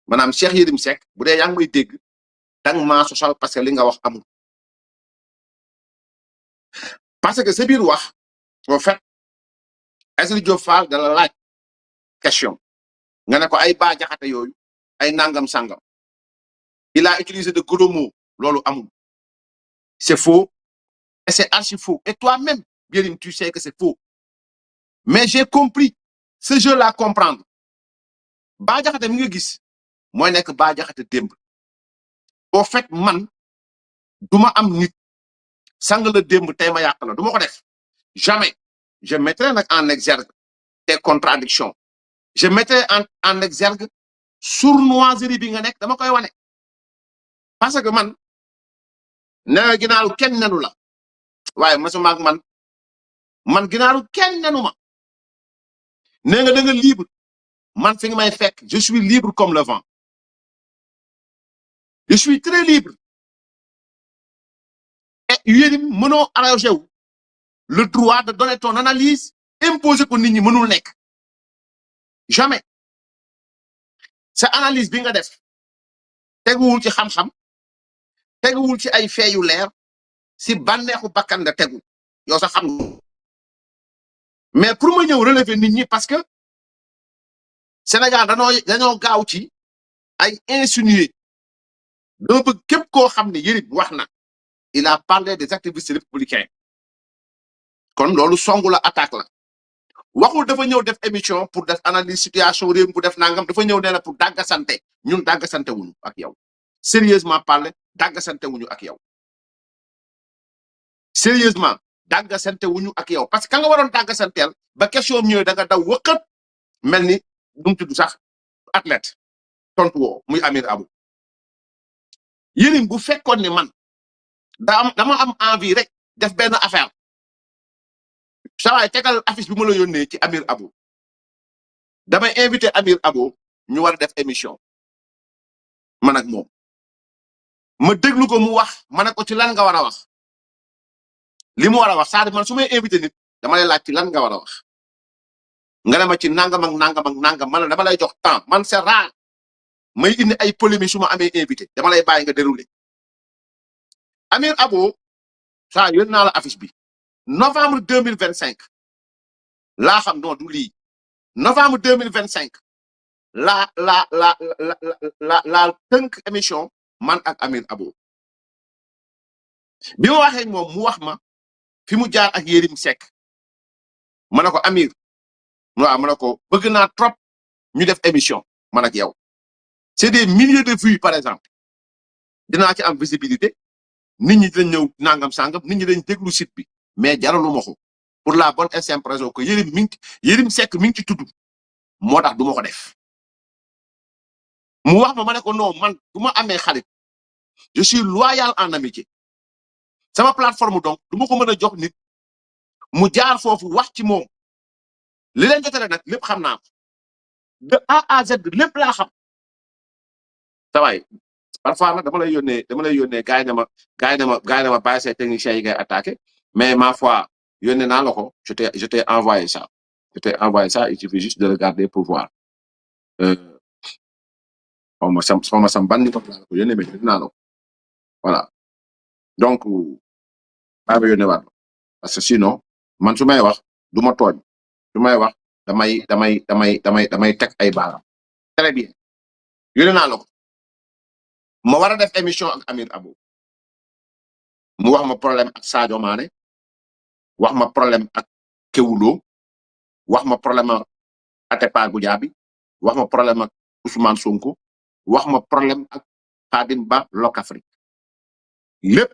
maanaam Cheikh Yérim Seck bu dee yaa ngi may dégg dang maa sosal parce que li nga wax amul parce que sa biir wax en fait Aïssatou Diop Fall da la laaj question nga ne ko ay Bah Diakhaté yooyu ay nangam sangam il a utilisé de gros mots loolu amul c'est faux et c'est archi faux et toi-même Yérim tu sais que c'est faux mais j'ai compris ce jeu-là comprendre Bah Diakhaté mi nga gis mooy nekk Bah Diakhaté démb au fait man duma am nit sang la démb tey ma yàq la duma ko def jamais je mettrai nag en exergue tes contradictions je mettrai en exergue sournoiserie bi nga nekk dama koy wane parce que man nee ginaaru kenn nenu la waaye masuma ak man ginaaru kenn nenu ma nee nga da nga libre man fi nga may fekk je suis libre comme le vent je suis très libre et Yérim mënoo arrangé wu le droit de donner ton analyse imposer ko nit ñi mënul nekk jamais sa analyse bi nga def teguwul ci xam-xam teguwul ci ay fee yu leer si bànneexu bakkan nga tegu yow sax xam nga mais pour ma ñëw relever nit ñi parce que Sénégal dañoo gaaw ci ay insinuer dama bëgg képp koo xam ne Yérim wax na il a parlé des activistes républicains kon loolu songu la attaque la waxul dafa ñëw def émission pour def analyse situation réew bu def nangam dafa ñëw nee na pour dàggasante ñun dàggasante wuñu ak yow sérieusement parler dàggasante wuñu ak yow sérieusement dàggasante wuñu ak yow parce que ka nga waroon dàggasanteel ba question ñëwee da nga daw wëkkat mel ni nu mu tudd sax athlète tontu woo muy Amir Abou Yérim bu fekkoon ne man dama am envie rek def benn affaire saa waay tegal affiche bi ma la yónnee ci Amir Abou damay invité Amir Abou ñu war a def émission man ak moom ma déglu ko mu wax ma ne ko ci lan nga war a wax li mu war a wax c'est-à-dire man su may invité nit dama lay laaj ci lan nga war a wax nga ne ma ci nangam ak nangam ak nangam man dama lay jox temps man c'est rare may indi ay polémique su ma amee invité dama lay bàyyi nga déroulé Amir Abou saa yónnee naa la affiche bi novembre 2025 laa xam non du lii novembre 2025 la tënk émission man ak Amir Abou bi ma waxee moom mu wax ma fi mu jaar ak Yérim Seck ma ne ko Amir waaw ma ne ko bëgg naa trop ñu def émission man ak yow c'est des milliers de vues par exemple dinaa ci am visibilité nit ñi dañ ñëw nangam sangam nit ñi dañ déglu site bi mais jaralu ma ko pour la bonne et simple raison que Yérim Seck mi ngi ci tudd moo tax du ma ko def mu wax ma ne ko non man du ma amee xarit je suis loyal en amitié sama plateforme donc du ma ko mën a jox nit mu jaar foofu wax ci moom li leen jotale nag lépp xam naa ko de A à Z lépp laa xam tawaay parfois nag dama lay yónnee gars yi ne ma bàyyi say techniciens yi ngay attaqué mais ma foi yónnee naa la ko je t'ai envoyé ça il suffit juste de regarder pour voir xaw ma sam ban ni ko laa ko yónnee mais dinaa la ko voilà donc baa ba yónnee waat parce que sinon man su may wax du ma tooñ su may wax damay teg ay baaraam très bien yónnee naa la ko ma war a def émission ak Amir Abou mu wax ma problème ak Sadio Mané wax ma problème ak Kewulo wax ma problème ak Atepa Goudiaby wax ma problème ak Ousmane Sonko wax ma problème ak Khadim Ba Locafrique lépp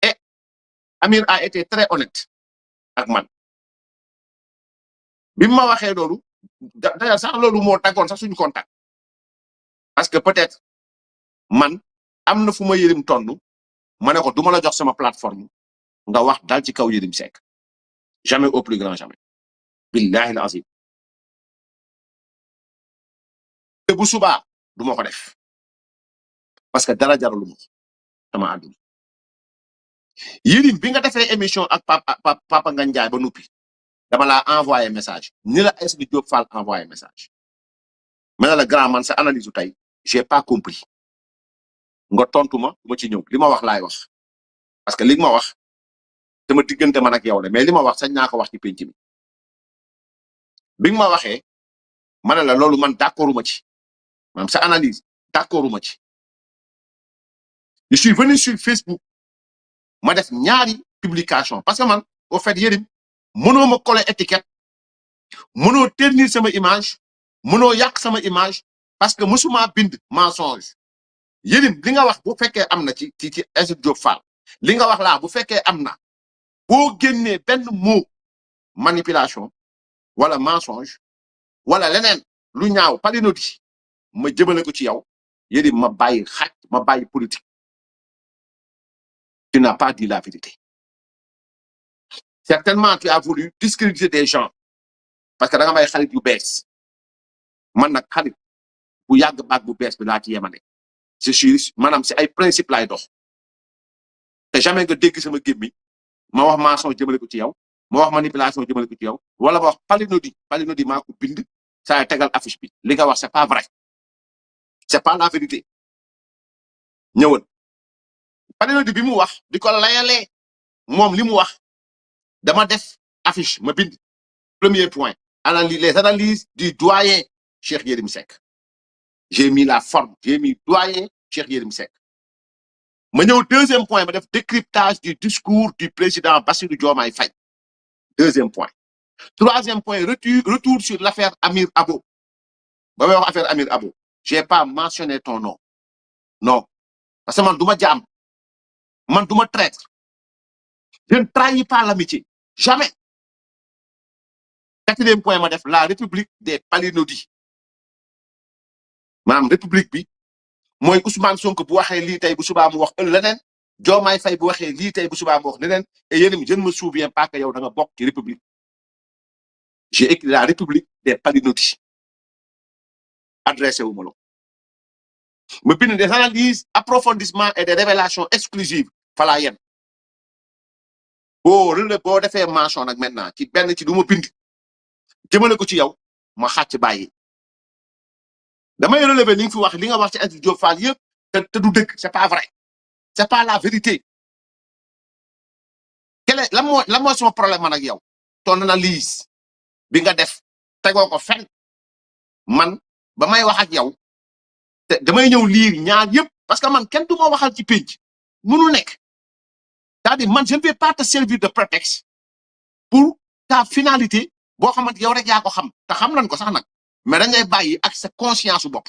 et Amir a été très honnête ak man bi ma waxee loolu d'ailleurs sax loolu moo tàggoon sax suñu contact parce que peut-être man am na fu ma Yérim tondu ma ne ko duma la jox sama plateforme nga wax dal ci kaw Yérim Seck jamais au plus grand jamais billahi azim te bu subaa du ma ko def parce que dara jaralu ma sama àdduna Yérim bi nga defee émission ak Papa Ngagne Ndiaye ba noppi dama laa envoyé message ni la Aïssatou Diop Fall envoyé message ma ne la grand man sa analyse tey j'ai pas compris nga tontu ma ma ci ñëw li ma wax laay wax parce que li ma wax dama diggante man ak yow la mais li ma wax sañ naa ko wax ci penc mi bi nga ma waxee ma ne la loolu man d'accorduma ci maanaam sa analyse d'accorduma ci je suis venu sur Facebook ma def ñaari publication parce que man au fait Yérim mënoo ma coller étiquette mënoo ternir sama image mënoo yàq sama image parce que mësuma bind mensonge Yérim li nga wax bu fekkee am na ci Aïssatou Diop Fall li nga wax laa bu fekkee am na boo génnee benn mot manipulation wala mensonge wala leneen lu ñaaw palinodi ma jëmale ko ci yow Yérim ma bàyyi xaj ma bàyyi politique tu n'as pas dit la vérité certainement tu as voulu discréditer des gens parce que da nga may xarit yu bees man nag xarit bu yàgg baag bu bees bi laa ci yemane je suis maanaam si ay principe laay dox te jamais nga dégg sama gémmi ma wax mensonge jëmale ko ci yow ma wax manipulation jëmale ko ci yow wala ma wax palinodi maa ko bind saa tegal affiche bi li nga wax c'est pas vrai c'est pas la vérité ñëwal palinodi bi mu wax di ko layalee moom li mu wax dama def affiche ma bind premier point les analyses du doyen Cheikh Yérim Seck j'ai mis la forme j'ai mis doyen Cheikh Yérim Seck ma ñëw deuxième point ma def décryptage du discours du président Bassirou Diomaye Faye deuxième point troisième point retour sur l'affaire Amir Abo ba may wax affaire Amir Abo j'ai pas mentionné ton nom non parce que man du ma jaam man du ma traître je ne trahis pas l'amitié jamais quatrième point ma def la république des palinodis maanaam république bi mooy Ousmane Sonko bu waxee lii tey bu subaa mu wax leneen Diomaye Faye bu waxee lii tey bu subaa mu wax leneen et Yérim je ne me souviens pas que yow da nga bokk ci république j'ai écrit la république des palinodis adressé wu ma la ma bind des analyses approfondissement et des révélations exclusives falaa yem boo defee mention nag maintenant ci benn ci du ma bind jëmale ko ci yow ma xàcc bàyyi damay relever li nga fi wax li nga wax ci Aïssatou Diop Fall yëpp te du dëgg c'est pas vrai c'est pas la vérité lan mooy sama problème man ak yow ton analyse bi nga def tegoo ko fen man ba may wax ak yow te damay ñëw liir ñaar yëpp parce que man kenn du ma waxal ci pénc mënul nekk c'est-à-dire man je ne vais pas te servir de prétexte pour ta finalité boo xamante yow rek yaa ko xam te xam nañ ko sax nag mais dañ lay bàyyi ak sa conscience bopp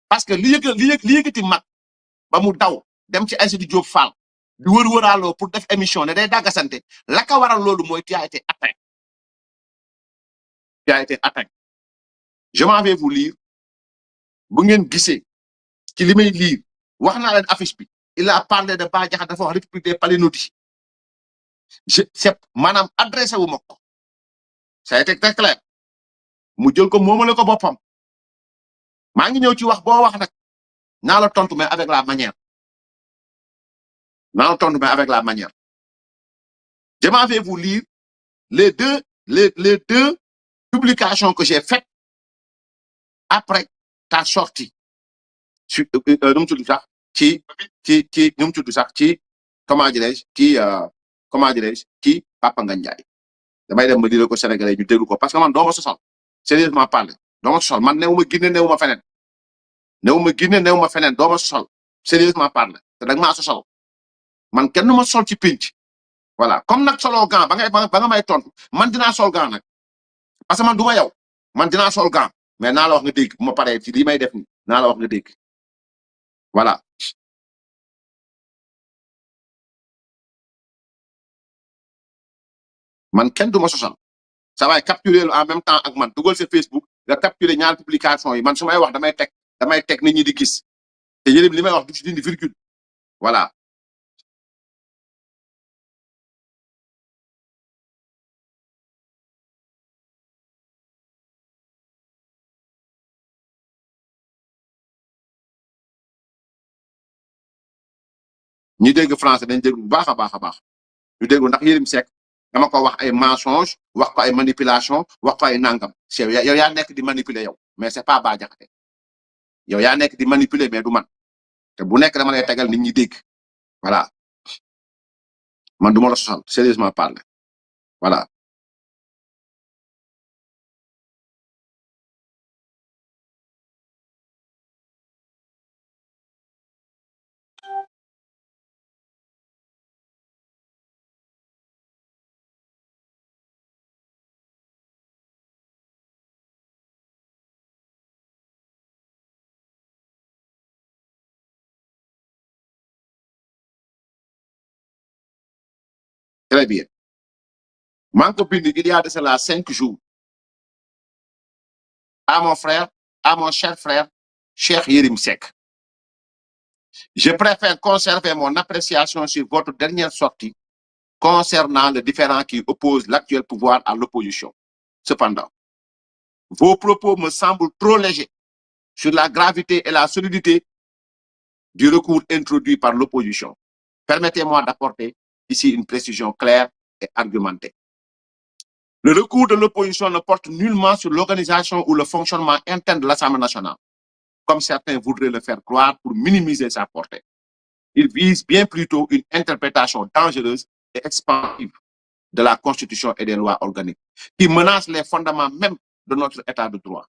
parce que li yëkkati mag ba mu daw dem ci Aïssatou Diop Fall di wëraaloo pour def émission ne day dàggasante la ka waral loolu mooy tu as été atteint je m'en vais vous lire bu ngeen gisee ci li may lire wax naa leen affiche bi il a parlé de Bah Diakhaté dafa wax république des palinodis c'est maanaam adressé wu ma ko ça a été très clair mu jël ko moomale ko boppam maa ngi ñëw ci wax boo wax nag naa la tontu mais avec la manière je m'en vais vous lire les deux publications que j'ai faites après ta sortie sur nu mu tudd sax ci nu mu tudd sax ci comment dirais-je ci Papa Ngagne Ndiaye damay dem ba dire ko Sénégalais ñu déglu ko parce que man doo ma sosal sérieusement parler doo ma sosal man néew ma Guinée néew ma feneen doo ma sosal sérieusement parler te da nga maa sosal man kenn du ma sol ci pénc voilà comme nag solo gant ba nga may tontu man dinaa sol gant nag parce que man du ma yow man dinaa sol gant mais naa la wax nga dégg bu ma paree ci lii may def ni naa la wax nga dégg voilà man kenn du ma sosal ça va capturer en même temps ak man dugal sa Facebook nga capturer ñaar publication yi man su may wax damay teg nit ñi di gis te Yérim li may wax du ci dindi virgule voilà ñi dégg français dañ dégg bu baax a baax ñu dégg ndax Yérim Seck dama ko wax ay mensonge wax ko ay manipulation wax ko ay nangam yow yaa nekk di manipuler yow mais c'est pas Bah Diakhaté yow yaa nekk di manipuler mais du man te bu nekk dama lay tegal nit ñi dégg voilà man du ma la sosal sérieusement parler voilà. Très bien. Manque il y a de cela 5 jours à mon frère, à mon cher frère, Cheikh Yérim Seck. Je préfère conserver mon appréciation sur votre dernière sortie concernant le différend qui oppose l'actuel pouvoir à l'opposition. Cependant, vos propos me semblent trop légers sur la gravité et la solidité du recours introduit par l'opposition. Permettez-moi d'apporter ici une précision claire et argumentée. Le recours de l'opposition ne porte nullement sur l'organisation ou le fonctionnement interne de l'Assemblée nationale, comme certains voudraient le faire croire pour minimiser sa portée. Il vise bien plutôt une interprétation dangereuse et expansive de la Constitution et des lois organiques, qui menace les fondements même de notre État de droit.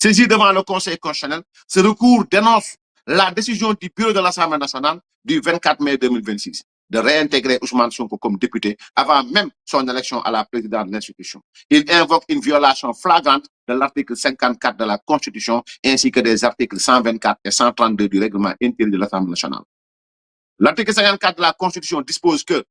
Saisi devant le Conseil constitutionnel, ce recours dénonce la décision du bureau de l'Assemblée nationale du 24 mai 2026 de réintégrer Ousmane Sonko comme député avant même son élection à la présidence de l'institution. Il invoque une violation flagrante de l'article 54 de la Constitution ainsi que des articles 124 et 132 du règlement intérieur de l'Assemblée nationale. L'article 54 de la Constitution dispose que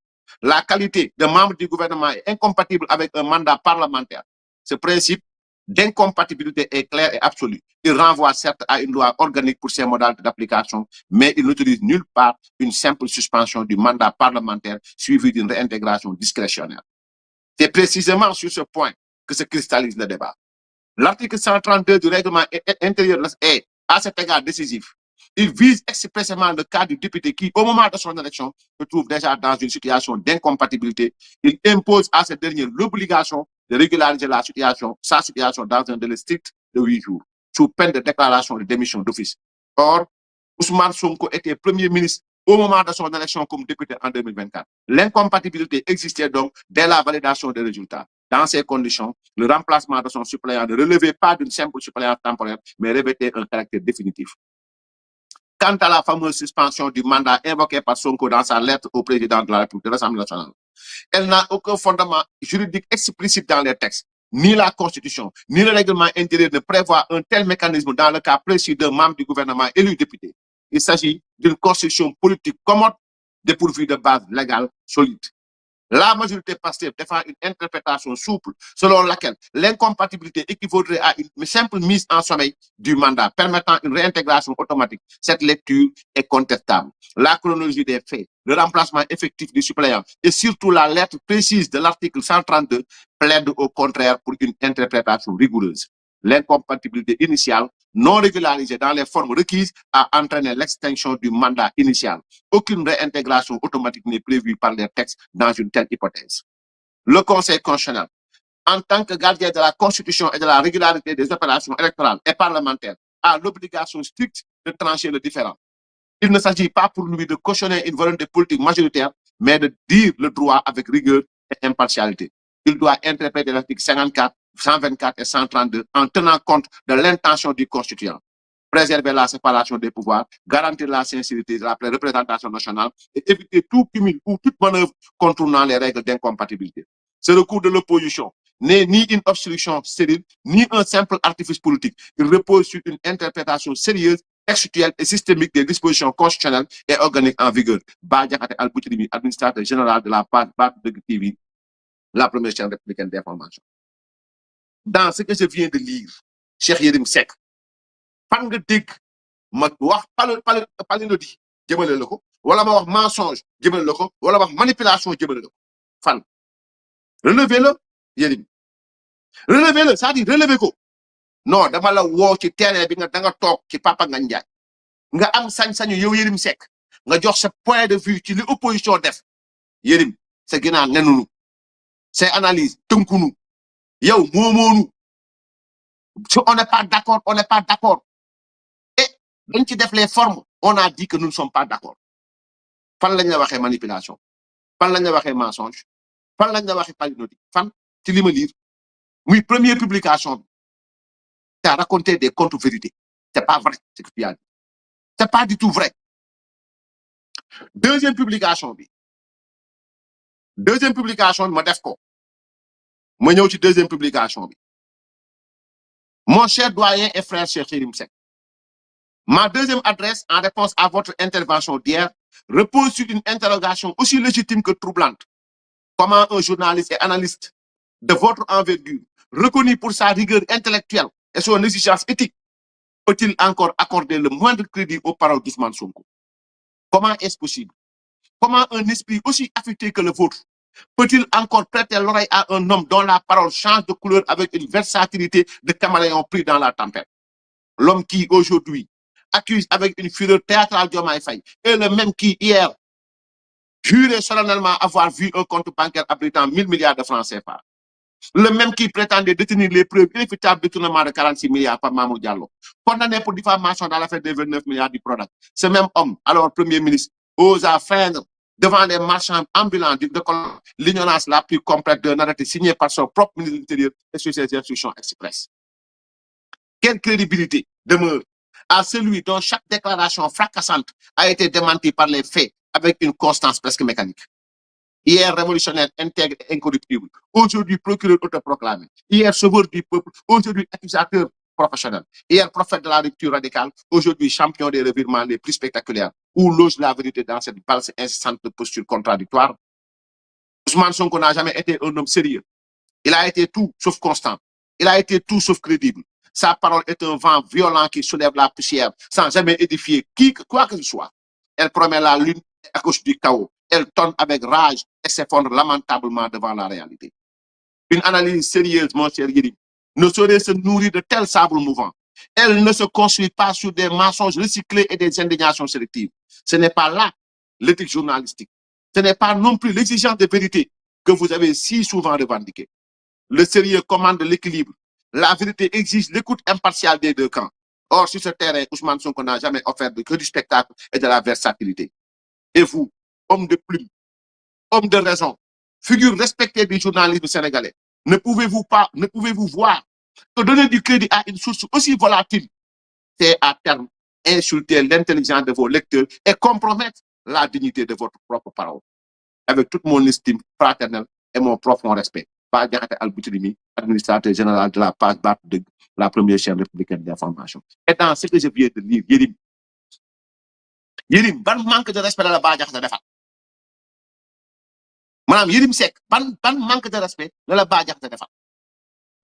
la qualité de membre du gouvernement est incompatible avec un mandat parlementaire. Ce principe d'incompatibilité est clair et absolu. Il renvoie certes à une loi organique pour ses modalités d'application, mais il n'autorise nulle part une simple suspension du mandat parlementaire suivie d'une réintégration discrétionnaire. C'est précisément sur ce point que se cristallise le débat. L'article 132 du règlement intérieur est, à cet égard, décisif. Il vise expressément le cas du député qui, au moment de son élection, se trouve déjà dans une situation d'incompatibilité. Il impose à ce dernier l'obligation de régulariser sa situation dans un délai strict de 8 jours, sous peine de déclaration de démission d'office. Or, Ousmane Sonko était Premier ministre au moment de son élection comme député en 2024. L'incompatibilité existait donc dès la validation des résultats. Dans ces conditions, le remplacement de son suppléant ne relevait pas d'une simple suppléance temporaire, mais revêtait un caractère définitif. Quant à la fameuse suspension du mandat invoquée par Sonko dans sa lettre au président de la République de l'Assemblée nationale, elle n'a aucun fondement juridique explicite dans les textes. Ni la Constitution, ni le règlement intérieur ne prévoient un tel mécanisme dans le cas précis d'un membre du gouvernement élu député. Il s'agit d'une construction politique commode dépourvue de base légale solide. La majorité passive défend une interprétation souple selon laquelle l'incompatibilité équivaudrait à une simple mise en sommeil du mandat permettant une réintégration automatique. Cette lecture est contestable. La chronologie des faits, le remplacement effectif du suppléant et surtout la lettre précise de l'article 132 plaident au contraire pour une interprétation rigoureuse. L'incompatibilité initiale non régularisée dans les formes requises a entraîné l'extinction du mandat initial. Aucune réintégration automatique n'est prévue par les textes dans une telle hypothèse. Le Conseil constitutionnel, en tant que gardien de la Constitution et de la régularité des opérations électorales et parlementaires, a l'obligation stricte de trancher le différend. Il ne s'agit pas pour lui de cautionner une volonté politique majoritaire, mais de dire le droit avec rigueur et impartialité. Il doit interpréter l'article 54, 124 et 132 en tenant compte de l'intention du constituant. Préserver la séparation des pouvoirs, garantir la sincérité de la représentation nationale et éviter tout cumul ou toute manœuvre contournant les règles d'incompatibilité. Ce recours de l'opposition n'est ni une obstruction stérile, ni un simple artifice politique. Il repose sur une interprétation sérieuse, textuelle et systémique des dispositions constitutionnelles et organiques en vigueur. Bah Diakhaté Al-Bouchribi, administrateur général de la base de TV, la première chaîne républicaine d'information. Dans ce que je viens de lire, Cheikh Yérim Seck, fan nga dégg ma wax palinodi jëmale la ko wala ma wax mensonge jëmale la ko wala wax manipulation jëmale la ko fan relevez-le Yérim relevez-le c'est-à-dire relevez ko non dama la woo ci terrain bi nga da nga toog ci Papa Ngagne Ndiaye nga am sañ-sañu yow Yérim Seck nga jox sa point de vue ci li opposition def Yérim sa ginnaaw nenunu say analyse tënkunu yow moomoonu Si on n'est pas d'accord, on n'est pas d'accord. Et dañ ci def les formes, on a dit que nous ne sommes pas d'accord. Fan lañ la waxee manipulation, fan lañ la waxee mensonge, fan lañ la waxee palinodi, fan ci li ma lire muy première publication bi t'as raconté des contre-vérités. C'est pas vrai ce que tu as dit. C'est pas du tout vrai. Deuxième publication bi ma def ko ma ñëw ci deuxième publication bi. Mon cher doyen et frère Cheikh Yérim Seck, ma deuxième adresse en réponse à votre intervention d'hier repose sur une interrogation aussi légitime que troublante. Comment un journaliste et analyste de votre envergure, reconnu pour sa rigueur intellectuelle et son exigence éthique, peut-il encore accorder le moindre crédit aux paroles d'Ousmane Sonko? Comment est-ce possible? Comment un esprit aussi affecté que le vôtre peut-il encore prêter l'oreille à un homme dont la parole change de couleur avec une versatilité de caméléon pris dans la tempête? L'homme qui, aujourd'hui, accuse avec une fureur théâtrale Diomaye Faye est le même qui, hier, jurait solennellement avoir vu un compte bancaire abritant 1000 milliards de francs CFA. Le même qui prétendait détenir les preuves irréfutables de détournement de 46 milliards par Mamour Diallo, condamné pour diffamation dans l'affaire des 29 milliards du Prodac. Ce même homme, alors Premier ministre, osa feindre devant les marchands ambulants de l'ignorance la plus complète d'un arrêté signé par son propre ministre de l'Intérieur et sur ses instructions express. Quelle crédibilité demeure à celui dont chaque déclaration fracassante a été démentie par les faits avec une constance presque mécanique? Hier révolutionnaire, intègre, incorruptible. Aujourd'hui procureur autoproclamé. Hier sauveur du peuple. Aujourd'hui accusateur professionnel. Hier prophète de la rupture radicale. Aujourd'hui champion des revirements les plus spectaculaires. Où loge la vérité dans cette valse incessante de postures contradictoires? Ousmane Sonko n'a jamais été un homme sérieux. Il a été tout sauf constant. Il a été tout sauf crédible. Sa parole est un vent violent qui soulève la poussière sans jamais édifier quoi que ce soit. Elle promet la lune à cause du chaos. Elle tonne avec rage et s'effondre lamentablement devant la réalité. Une analyse sérieuse, mon cher Yérim, ne saurait se nourrir de tels sabres mouvants. Elle ne se construit pas sur des mensonges recyclés et des indignations sélectives. Ce n'est pas là l'éthique journalistique. Ce n'est pas non plus l'exigence de vérité que vous avez si souvent revendiquée. Le sérieux commande l'équilibre. La vérité exige l'écoute impartiale des deux camps. Or, sur ce terrain, Ousmane Sonko n'a jamais offert que du spectacle et de la versatilité. Et vous, homme de plume, homme de raison, figure respectée du journalisme sénégalais, ne pouvez-vous voir que donner du crédit à une source aussi volatile, c'est à terme insulter l'intelligence de vos lecteurs et compromettre la dignité de votre propre parole. Avec toute mon estime fraternelle et mon profond respect. Bah Diakhaté Al-Boutilimi, administrateur général de la page BAT de la première chaîne républicaine d'information. Et dans ce que je viens de lire, Yérim, ban manque de respect la Bah Diakhaté defal. Madame Yérim Seck, ban manque de respect la Bah Diakhaté defal.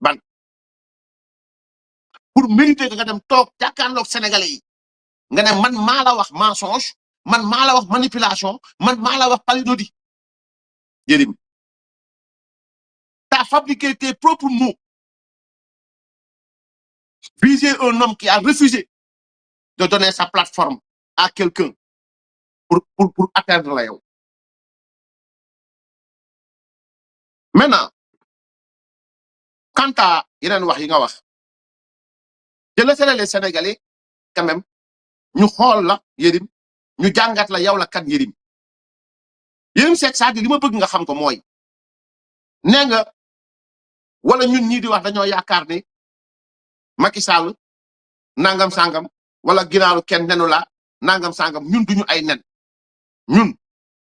Ban. Pour mériter que nga dem toog jàkkaarloog Sénégalais yi nga ne man maa la wax mensonge, man maa la wax manipulation, man maa la wax palinodi. Yérim, t'as fabriqué tes propres mots. Viser un homme qui a refusé de donner sa plateforme à quelqu'un pour atteindre la yow. Maintenant, quant à yeneen wax yi nga wax, je laisserai les Sénégalais quand même ñu xool la Yérim ñu jàngat la yow la kat Yérim. Yérim Seck c'est-à-dire li ma bëgg nga xam ko mooy nee nga wala ñun ñii di wax dañoo yaakaar ne Macky Sall nangam sangam wala ginaaru kenn nenu la nangam sangam ñun duñu ay nen ñun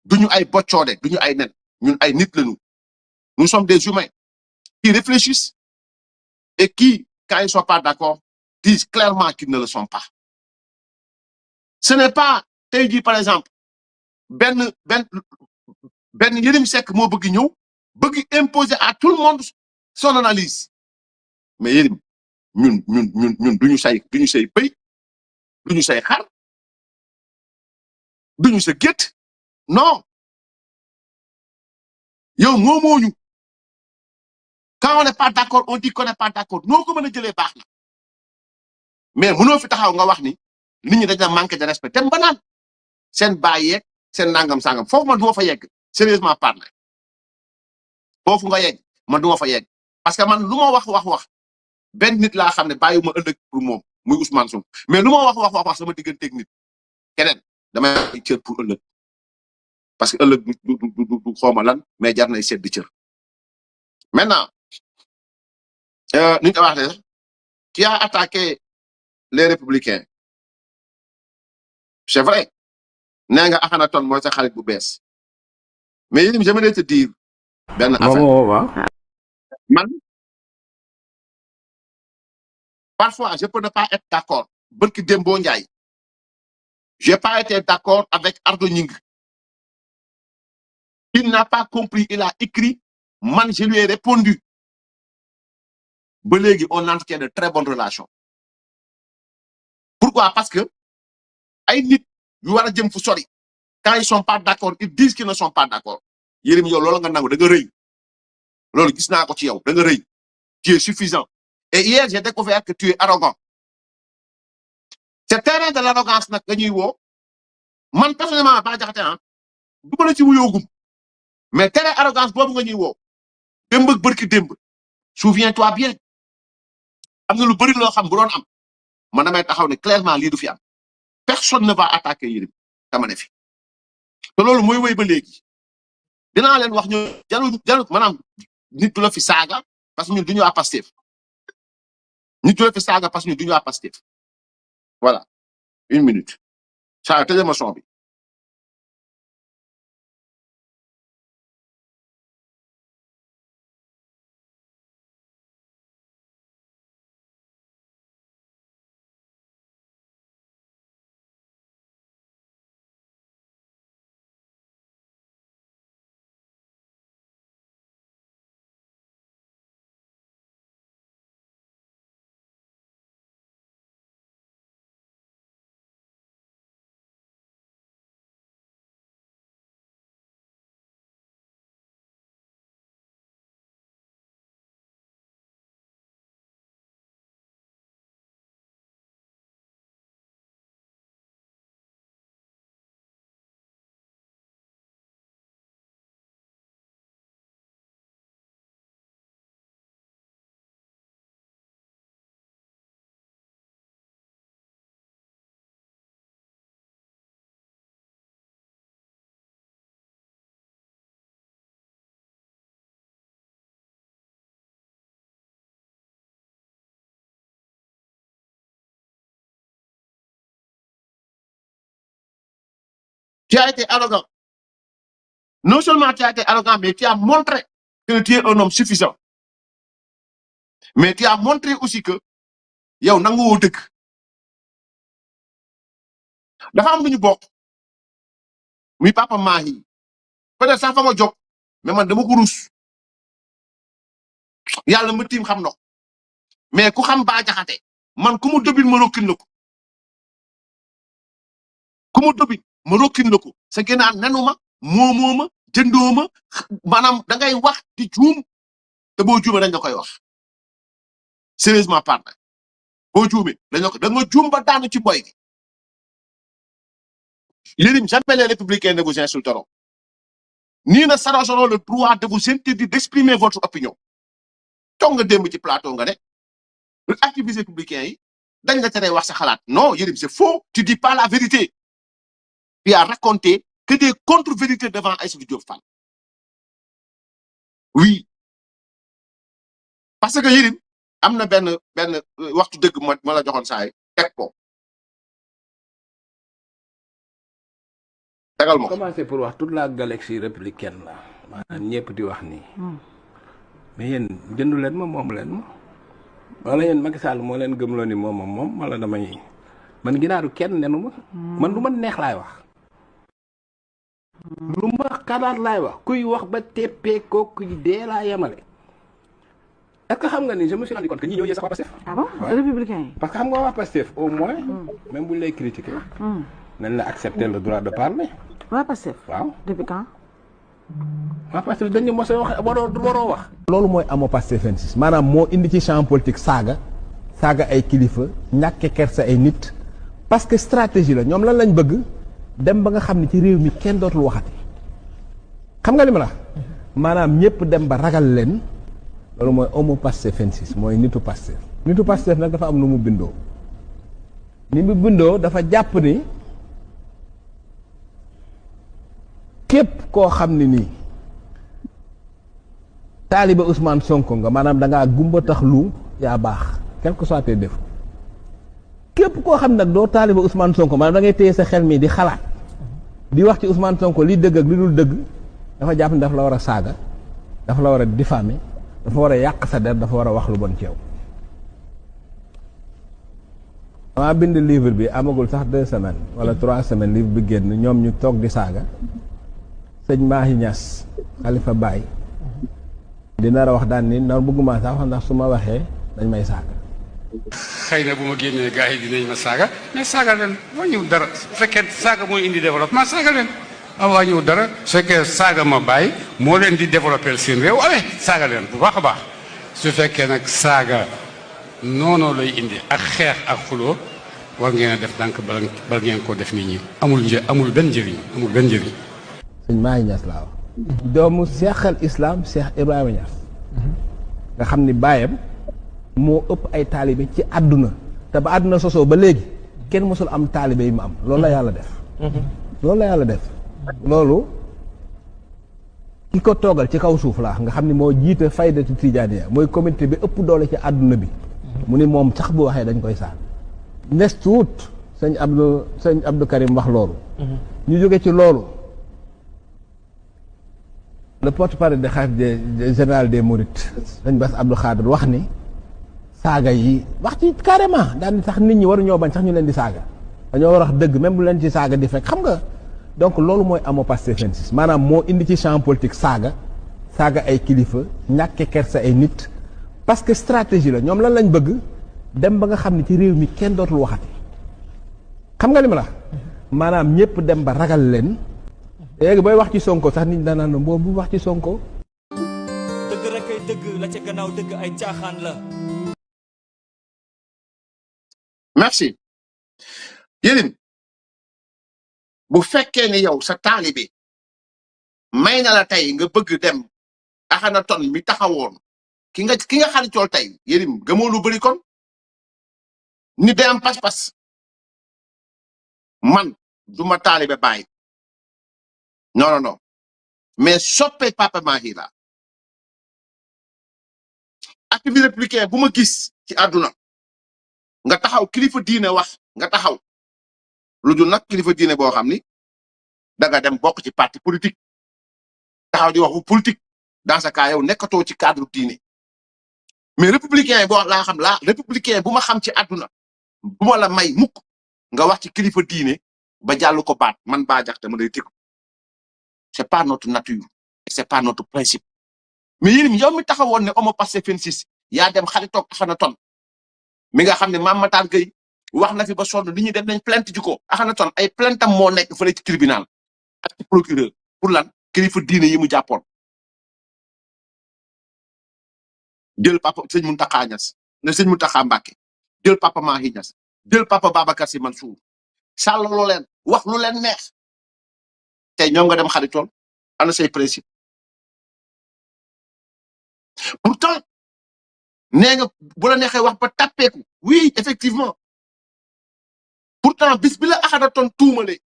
duñu ay boccoode duñu ay nen ñun ay nit lañu. Nous sommes des humains qui réfléchissent et qui, quand ils ne sont pas d'accord, disent clairement qu'ils ne le sont pas. Ce n'est pas, tey jii par exemple, ben Yérim Seck moo bëgg ñëw bëgg imposer à tout le monde son analyse. Mais Yérim, ñun duñu say pëy duñu say xar duñu sa gétt non yow mooñu. Quand on n'est pas d'accord, on dit qu'on n'est pas d'accord. Noo ko mën a jëlee baax na mais mënoo fi taxaw nga wax ni nit ñi dañ la manqué de respect te mbanaan seen baay yeeg seen nangam sangam foofu man du ma fa yegg sérieusement parler foofu nga yegg man du ma fa yegg parce que man lu ma wax benn nit laa xam ne bàyyiwuma ëllëg pour moom muy Ousmane Sonko mais lu ma wax sama digganteeg nit keneen damay ay cër pour ëllëg parce que ëllëg du xooma lan mais jar nay sedd cër maintenant ni ñu ko waxee sax qui a attaqué les républicains c'est vrai nee nga Akhenaton mooy sa xarit bu bees mais yéen j'aimerais te dire benn affaire man parfois je peux ne pas être d'accord barki Dembo Ndiaye j'ai pas été d'accord avec Ardo Gningue. Il n'a pas compris, il a écrit, man je lui ai répondu. Belégui, on entretient de très bonnes relations. Pourquoi? Parce que ay nit yu wara jëm fu sori quand ils sont pas d'accord, ils disent qu'ils ne sont pas d'accord. Yérim yow loolu nga nangu da nga reuy. Loolu gis naa ko ci yow da nga reuy. Tu es suffisant. Et hier j'ai découvert que tu es arrogant. C'est terrain de l'arrogance nak nga ñuy wo. Man personnellement ba jaxate hein. Duma la ci wuyogum. Mais terrain arrogance bobu nga ñuy wo. Demb ak barki demb. Souviens-toi bien. Amna lu bari lo xam bu doon am. Man damay taxaw ne clairement li du fi am. Personne ne va attaquer Yérim dama ne fi. Te loolu mooy wéy ba léegi. Dinaa leen wax ñu jarul maanaam nit du la fi saaga parce que ñun duñu waa Pastef. Nit du la fi saaga parce que ñun duñu waa Pastef. Voilà. 1 minute. Ça tëjee ma son bi. Tu as été arrogant. Non seulement tu as été arrogant, mais tu as montré que tu es un homme suffisant. Mais tu as montré aussi que yow nanguwoo dëgg. Dafa am lu ñu bokk. Muy Papa Mahi. Peut-être sax fa ma jóg mais man dama ko rus. Yàlla ma tiim xam na ko. Mais ku xam Bah Diakhaté man ku mu dobin ma rokkin la ko. Ku mu dobin ma rokkin la ko. Sa gënaan nenuma moomooma jëndooma maanaam da ngay wax di juum te boo juumee dañ la koy wax. Sérieusement parlé. Boo juumee dañ la ko da nga juum ba daanu ci boy gi. Yérim, jamais les républicains ne vous insulteront. Ni ne s'arrogeront le droit de vous interdire d'exprimer votre opinion. Toog nga démb ci plateau nga ne activistes républicains yi dañ la tere wax sa xalaat. Non, Yérim, c'est faux. Tu dis pas la vérité. Tu as raconté que des contre-vérités devant Aïssatou Diop Fall. Oui. Parce que Yérim am na benn waxtu dëgg ma la joxoon saa yi teg ko. Tegal ma ko. Commencé pour wax toute la galaxie républicaine la maanaam ñëpp di wax nii. Mais yéen jëndu leen ma moom leen ma. Wala yéen Macky Sall moo leen gëmloo ni moom wala damay man ginaaru kenn nenu ma. Man lu ma neex laay wax. Lu ma xalaat laay wax kuy wax ba teppee kooku dee laa yemale. Est-ce que xam nga ni je me suis rendu compte que ñi ñoo yee sax waa Pastef. Ah bon? Républicain yi. Parce que xam nga waa Pastef au moins. Même bu ñu lay critiquer. nañ la accepter le droit de parler. Waa Pastef. Waaw. Depuis quand? Waa Pastef dañu mos a wax waroo wax. loolu mooy amoo Pastef 26 maanaam moo indi ci champ politique saaga ay kilifa ñàkke kersa ay nit parce que stratégie la ñoom lan lañ bëgg dem ba nga xam ne ci réew mi kenn dootul waxati xam nga li ma la maanaam ñëpp dem ba ragal leen loolu mooy amoo Pastef 26 mooy nitu Pastef nitu Pastef nag dafa am nu mu bindoo ni mu bindoo dafa jàpp ni képp koo xam ne nii taaliba Ousmane Sonko nga maanaam da ngaa gumba tax lu yaa baax quel que soit tes défauts képp koo xam nag doo taaliba Ousmane Sonko maanaam da ngay téye sa xel mi di xalaat di wax ci Ousmane Sonko li dëgg ak li dul dëgg dafa jàpp ni dafa la war a saaga dafa la war a diffamer dafa war a yàq sa der dafa war a wax lu bon ci yow. dama bind livre bi amagul sax 2 semaines wala 3 semaines livre bi génn ñoom ñu toog di saaga sëñ Mahi Niass Khalifa Baye dina la wax daan ni noonu bëgguma sax wax ndax su ma waxee dañ may saaga. xëy na bu ma génnee gars yi dinañ ma saaga mais saaga leen wàññiwul dara su fekkee saaga mooy indi développement saaga leen wàññiwul dara su fekkee saaga ma bàyyi moo leen di développer seen réew allez saaga leen bu baax a baax su fekkee nag saaga noonu lay indi ak xeex ak xuloo war ngeen a def dànk bala ngeen ko def nit ñi amul benn njëriñ amul benn njëriñ. sëñ Mahi Niass laa wax. doomu seexal islam Cheikh Ibrahima Niass. nga xam ni baayam moo ëpp ay taalibe ci àdduna te ba àdduna sosoo ba léegi kenn mësul am taalibe yi mu am loolu la yàlla def. loolu la yàlla def. loolu ki ko toogal ci kaw suuf laa nga xam ni moo jiite faydatu tijaaniya mooy communauté bi ëpp doole ci àdduna bi. mu ni moom sax bu waxee dañ koy saal. nes tuut sëñ Abdou Karim wax loolu. ñu jóge ci loolu. le porte-parole de xalif général des Mourides sëñ Bass Abdou Khadre wax ni saaga yi wax ci carrément daal di sax nit ñi waru ñoo bañ sax ñu leen di saaga dañoo war a wax dëgg même bu leen ci saaga di fekk xam nga donc loolu mooy amoo Pastef 26 maanaam moo indi ci champ politique saaga ay kilifa ñàkke kersa ay nit parce que stratégie la ñoom lan lañ bëgg dem ba nga xam ne ci réew mi kenn dootul waxati xam nga li ma la maanaam ñëpp dem ba ragal leen léegi booy wax ci Sonko sax nit ñi daan naan boobu bu wax ci Sonko. dëgg rek ay dëgg la ca gannaaw dëgg ay caaxaan la. merci Yérim bu fekkee ni yow sa taalibe may na la tey nga bëgg dem Akhenaton mi taxawoon ki nga xaritool tey Yérim gëmoo lu bëri kon ni day am pas-pas man du ma taalibe Baay non mais soppe Papa Mahi la activité républicain bu ma gis ci àdduna nga taxaw kilifa diine wax nga taxaw lu dul nag kilifa diine boo xam ni da nga dem bokk ci parti politique taxaw di waxu politique dans ce cas yow nekkatoo ci cadre diine mais républicain boo laa xam républicain bu ma xam ci àdduna bu ma la may mukk nga wax ci kilifa diine ba jàll ko baat man Bah Diakhaté ma lay déglu c'est pas notre nature c'est pas notre principe mais Yérim yow mi taxawoon ne homo Pastef 26 yaa dem xaritoog Akhenaton mi nga xam ne Mame Matar Gueye wax na fi ba sonn nit ñi dem nañ plainte ji ko Akhenaton ay plainte am moo nekk fële ci tribunal ak ci procureur pour lan kilifa diine yi mu jàppoon jël papa sëñ Mountakha Niass ne sëñ Mountakha Mbacké jël Papa Mahi Niass jël Papa Babacar Sy Mansour sàllaloo leen wax lu leen neex tey ñoom nga dem xaritoon ana say principe pourtant nee nga bu la neexee wax ba tàppeeku oui effectivement pourtant bis bi la Akhenaton tuumale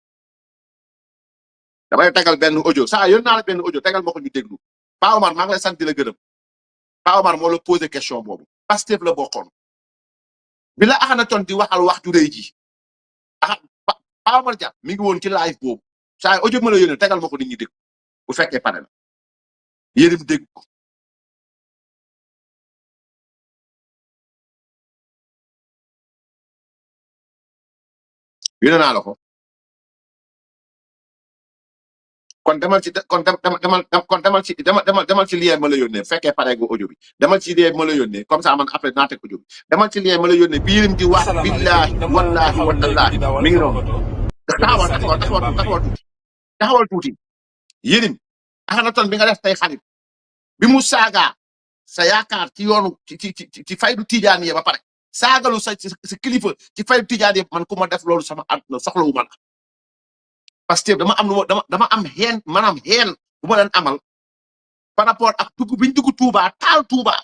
damay tegal benn audio saa yoon naa la benn audio tegal ma ko ñu déglu Pa Omar maa ngi lay sant di la gërëm Pa Omar moo la posé question boobu Pastef la bokkoon bi la Akhenaton di waxal wax ju rëy ji Pa Omar Dia mi ngi woon ci live boobu saa audio ma la yónnee tegal ma ko nit ñi dégg bu fekkee pare na Yérim dégg ko yónnee naa la ko kon demal ci demal ci lien ma la yónnee fekkee pare gu audio bi demal ci lien ma la yónnee comme ça man après naa teg audio bi demal ci lien ma la yónnee bi Yérim di wax billahi wallahi wa tallahi mi ngi noonu taxawal tuuti Yérim Akhenaton bi nga def tey xarit bi mu saaga sa yaakaar ci yoonu ci faydu tijaan yi ba pare saagalu sa kilifa ci faydu tijaan yi man ku ma def loolu sama àdduna soxlawu ma la parce que dama am xeen maanaam xeen bu ma leen amal par rapport ak dugg biñ dugg Touba taal Touba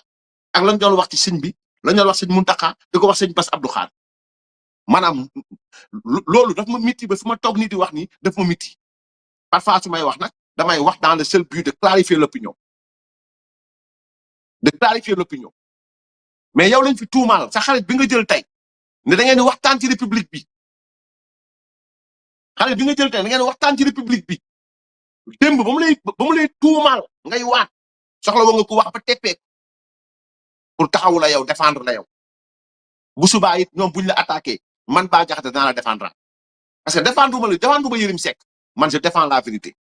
ak lañ doon wax ci sëñ bi la ñu wax sëñ Mountakha di ko wax sëñ Bass Abdou Khadre maanaam loolu daf ma miti ba fi ma toog nii di wax nii daf ma miti parfois su may wax nag damay wax dans le seul but de clarifier l'opinion mais yow lañ fi tuumaal sa xarit bi nga jël tey ne da ngeen di waxtaan ci république bi xarit bi nga jël tey da ngeen di waxtaan ci république bi démb ba mu lay tuumaal ngay waat soxla wa nga ko wax ba teppee pour taxawu la yow défendre la yow bu subaa it ñoom buñ la attaqué man Bah Diakhaté dinaa la défendre parce que défendre ma Yérim Seck man je défends la vérité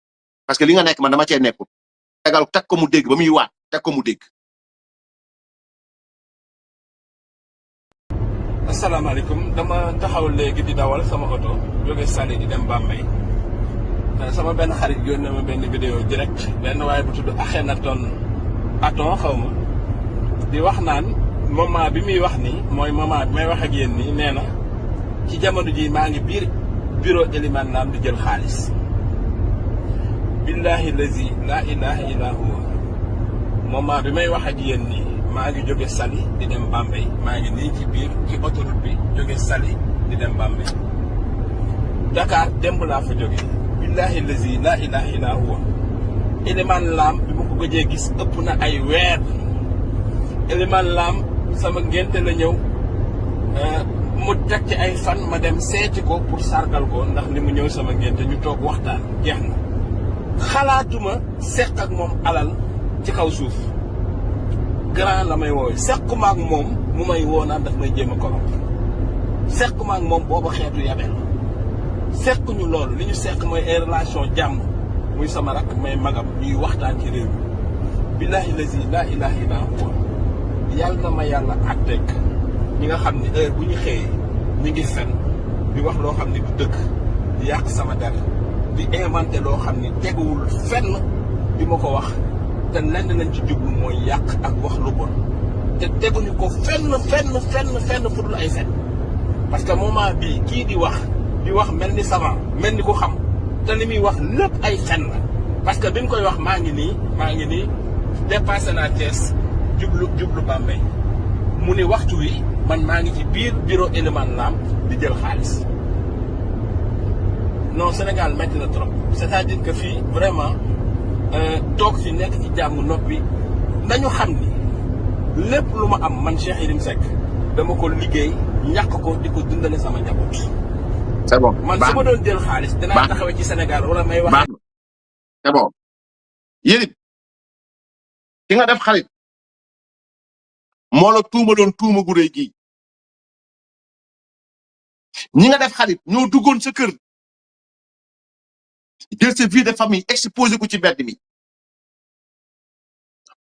parce que li nga nekk man dama cee nekkul tegal teg ko mu dégg ba muy waat teg ko mu dégg. asalaamaaleykum dama taxaw léegi di dawal sama oto jóge Saly di dem Bambey sama benn xarit yónnee ma benn vidéo direct benn waaye bu tudd Akhenaton xaw ma di wax naan moment bi muy wax nii mooy moment bi may wax ak yéen nii nee na ci jamono ji maa ngi biir bureau Elimane Lam di jël xaalis billahi lazi la ilaha illa huwa moment bi may wax ak yéen nii maa ngi jóge Saly di dem Bambey maa ngi nii ci biir ci autoroute bi jóge Saly di dem Bambey Dakar démb laa fa jóge billahi lazi la ilaha illa huwa Elimane Lam bi ma ko gëjee gis ëpp na ay weer Elimane Lam sama ngénte la ñëw mu teg ci ay fan ma dem seeti ko pour sargal ko ndax li mu ñëw sama ngénte ñu toog waxtaan jeex na xalaatuma seq ak moom alal ci kaw suuf grand la may woowe sequma ak moom mu may woo naan daf may jéem a corrompre sequma ak moom booba xeetu yabel sequñu loolu li ñu seq mooy ay relation jàmm muy sama rakk may magam ñuy waxtaan ci réew mi billahi lazi la ilaha illa huwa yàlla na ma yàlla àtteeg ñi nga xam ne heure bu ñu xëyee ñu ngi fen di wax loo xam ne du dëgg di yàq sama der di inventé loo xam ne teguwul fenn di ma ko wax te lenn lañ ci jublu mooy yàq ak wax lu bon te teguñu ko fenn fu dul ay fen parce que moment bii kii di wax mel ni savant mel ni ko xam te li muy wax lépp ay fen la parce que bi ñu koy wax maa ngi nii dépassé naa Thiès jublu Bambey mu ni waxtu wi man maa ngi ci biir bureau Elimane Lam di jël xaalis non Sénégal métti na trop c'est-à-dire que fii vraiment toog fi nekk ci jàmm noppi nañu xam ni lépp lu ma am man Cheikh Yérim Seck dama ko liggéey ñàkk ko di ko dundale sama njaboot. c'est bon man su ma doon jël xaalis dinaa taxawee ci Sénégal wala may wax. c'est bon Yérim ki nga def xarit moo la tuuma doon tuuma gu rëy gii ñi nga def xarit ñoo duggoon sa kër jël sa vie de famille exposé ko ci mbedd mi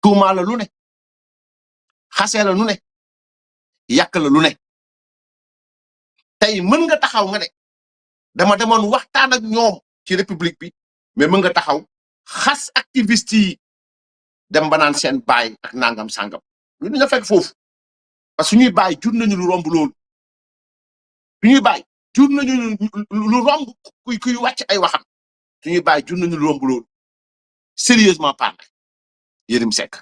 tuuma la lu ne xasee la lu ne yàq la lu ne tey mën nga taxaw nga ne dama demoon waxtaan ak ñoom ci république bi mais mën nga taxaw xas activiste yi dem ba naan seen baay ak nangam sangam lu ñu la fekk foofu parce que suñuy baay jur nañu lu romb loolu suñuy baay jur nañu lu romb kuy wàcc ay waxam suñuy baay jur nañu lu romb loolu sérieusement parlé Yérim Seck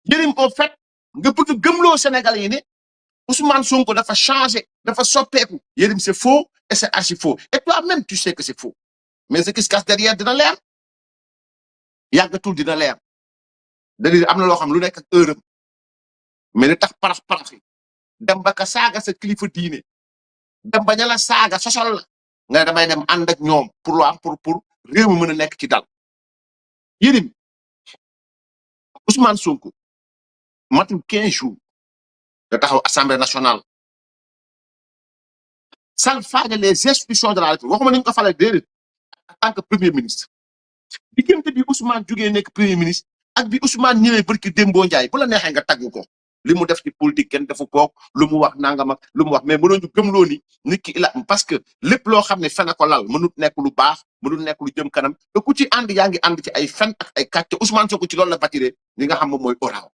Yérim au fait nga bëgg gëmloo Sénégalais yi ne Ousmane Sonko dafa changé dafa soppeeku Yérim c'est faux et c'est archi faux et toi-même tu sais que c'est faux mais ce qui se cache derrière dina leer yàggatul dina leer c'est-à-dire am na loo xam lu nekk ak heure mais li tax parax yi dem ba ka saaga sa kilifa diine dem ba ña la saaga sosol la nga ne damay dem ànd ak ñoom pour réew mi mën a nekk ci dal Yérim Ousmane Sonko matul 15 jours da taxaw assemblée nationale salfaañe les institutions de la République waxuma nañu ko fale déedéet en tant que premier ministre diggante bi Ousmane jugee nekk premier ministre ak bi Ousmane ñëwee barki Dembo Ndiaye bu la neexee nga tagg ko li mu def ci politique kenn defu ko lu mu wax nangam ak lu mu wax mais mënoo ñu gëmloo ni nit ki parce que lépp loo xam ne fen ko lal mënut nekk lu baax mënut nekk lu jëm kanam te ku ci ànd yaa ngi ànd ci ay fen ak ay kàcce Ousmane Sonko ci loolu la bâtiré li nga xam moom mooy oraaw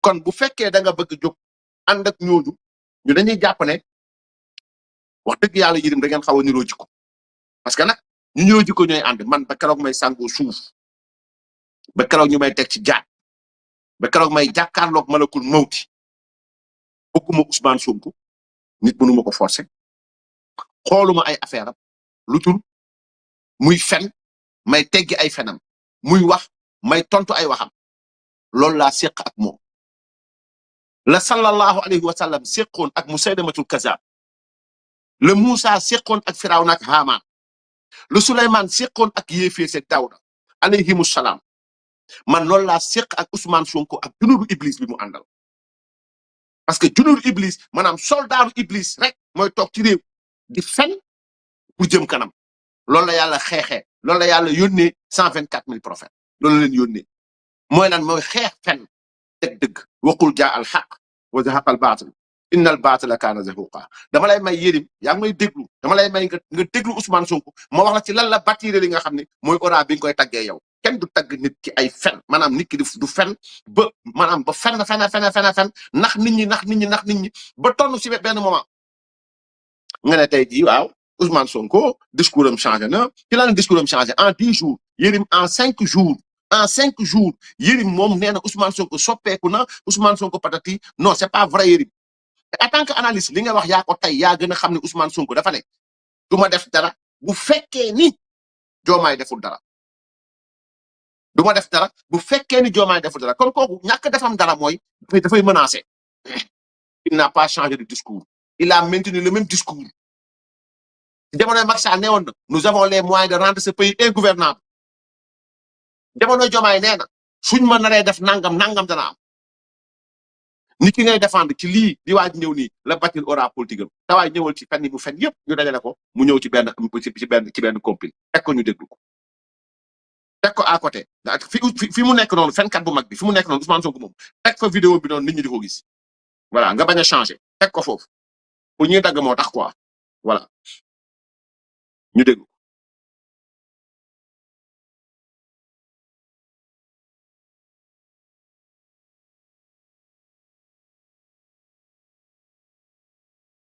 kon bu fekkee da nga bëgg jóg ànd ak ñooñu ñu dañuy jàpp ne wax dëgg yàlla Yérim da ngeen xaw a niroo jikko parce que nag ñu niroo jikko ñooy ànd man ba keroog may sàngoo suuf ba keroog ñu may teg ci jaat ba keroog may jàkkaarloog malakul mawti bëgguma Ousmane Sonko nit mënu ma ko forcer xooluma ay affaire am lu tul muy fen may teggi ay fenam muy wax may tontu ay waxam loolu laa séq ak moom la sallallahu alayhi wa sallam séqoon ak Musaylamatul Kazzab le Moussa séqoon ak Firawna ak Haamaan le Souleymane séqoon ak yéefee seeg Daawda alayhimu salaam man loolu laa séq ak Ousmane Sonko ak junudu Iblis bi mu àndal parce que junudu Iblis maanaam soldaaru Iblis rek mooy toog ci réew di fen pour jëm kanam loolu la yàlla xeexee loolu la yàlla yónnee 124 000 prophètes loolu leen yónnee mooy lan mooy xeex fen teg dëgg waqul jaa al xaq wa zahaqa al baatil inna al baatila kaana zahuqa dama lay may Yérim yaa ngi may déglu dama lay may nga déglu Ousmane Sonko ma wax la ci lan la bâtir li nga xam ne mooy ora bi nga koy taggee yow kenn du tagg nit ki ay fen maanaam nit ki du fen ba maanaam ba fen nax nit ñi ba tonn si benn moment nga ne tey jii waaw Ousmane Sonko discours am changé na ci lan discours am changé en 10 jours Yérim en 5 jours Yérim moom nee na Ousmane Sonko soppeeku na Ousmane Sonko patati non c'est pas vrai Yérim en tant que analyste li nga wax yaa ko tey yaa gën a xam ne Ousmane Sonko dafa ne du ma def dara bu fekkee ni Diomaye deful dara du ma def dara bu fekkee ni Diomaye deful dara kon kooku ñàkk defam dara mooy dafay menacer il n'a pas changé de discours il a maintenu le même discours jamonoy Macky Sall nee woon na nous avons les moyens de rendre ce pays ingouvernable jamonoy Diomaye nee na suñ ma naree def nangam dana am nit ki ngay défendre ci lii di waaj ñëw nii la bâtir aura politique am dawaay ñëwal ci fenn yi mu fen yëpp ñu dajale ko mu ñëw ci benn compil teg ko ñu déglu ko teg ko à côté fi mu nekk noonu fenkat bu mag bi fi mu nekk noonu Ousmane Sonko moom teg fa vidéo bi noonu nit ñi di ko gis voilà nga bañ a changer teg ko foofu pour ñuy dagg moo tax quoi voilà ñu déglu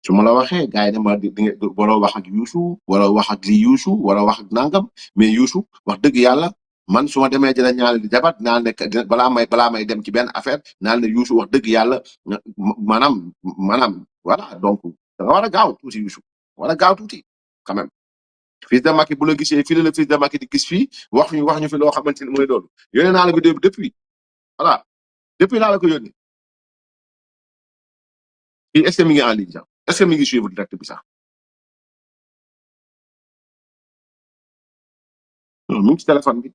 su ma la waxee gars yi dama di waroo wax ak Youssou waroo wax ak li Youssou waroo wax ak nangam mais Youssou wax dëgg yàlla man su ma demee dina ñaale di jabat naa nekk balaa may dem ci benn affaire naa ne Youssou wax dëgg yàlla maanaam voilà donc da nga war a gaaw tuuti Youssou war a gaaw tuuti quand même fils de Macky bu la gisee fii la fils de Macky di gis fii wax ñu fi loo xamante ni mooy loolu yónnee naa la vidéo bi depuis voilà depuis laa la ko yónnee fii est-ce que mi ngi en ligne sax est-ce que mi ngi suivre direct bi sax non mi ngi ci téléphone bi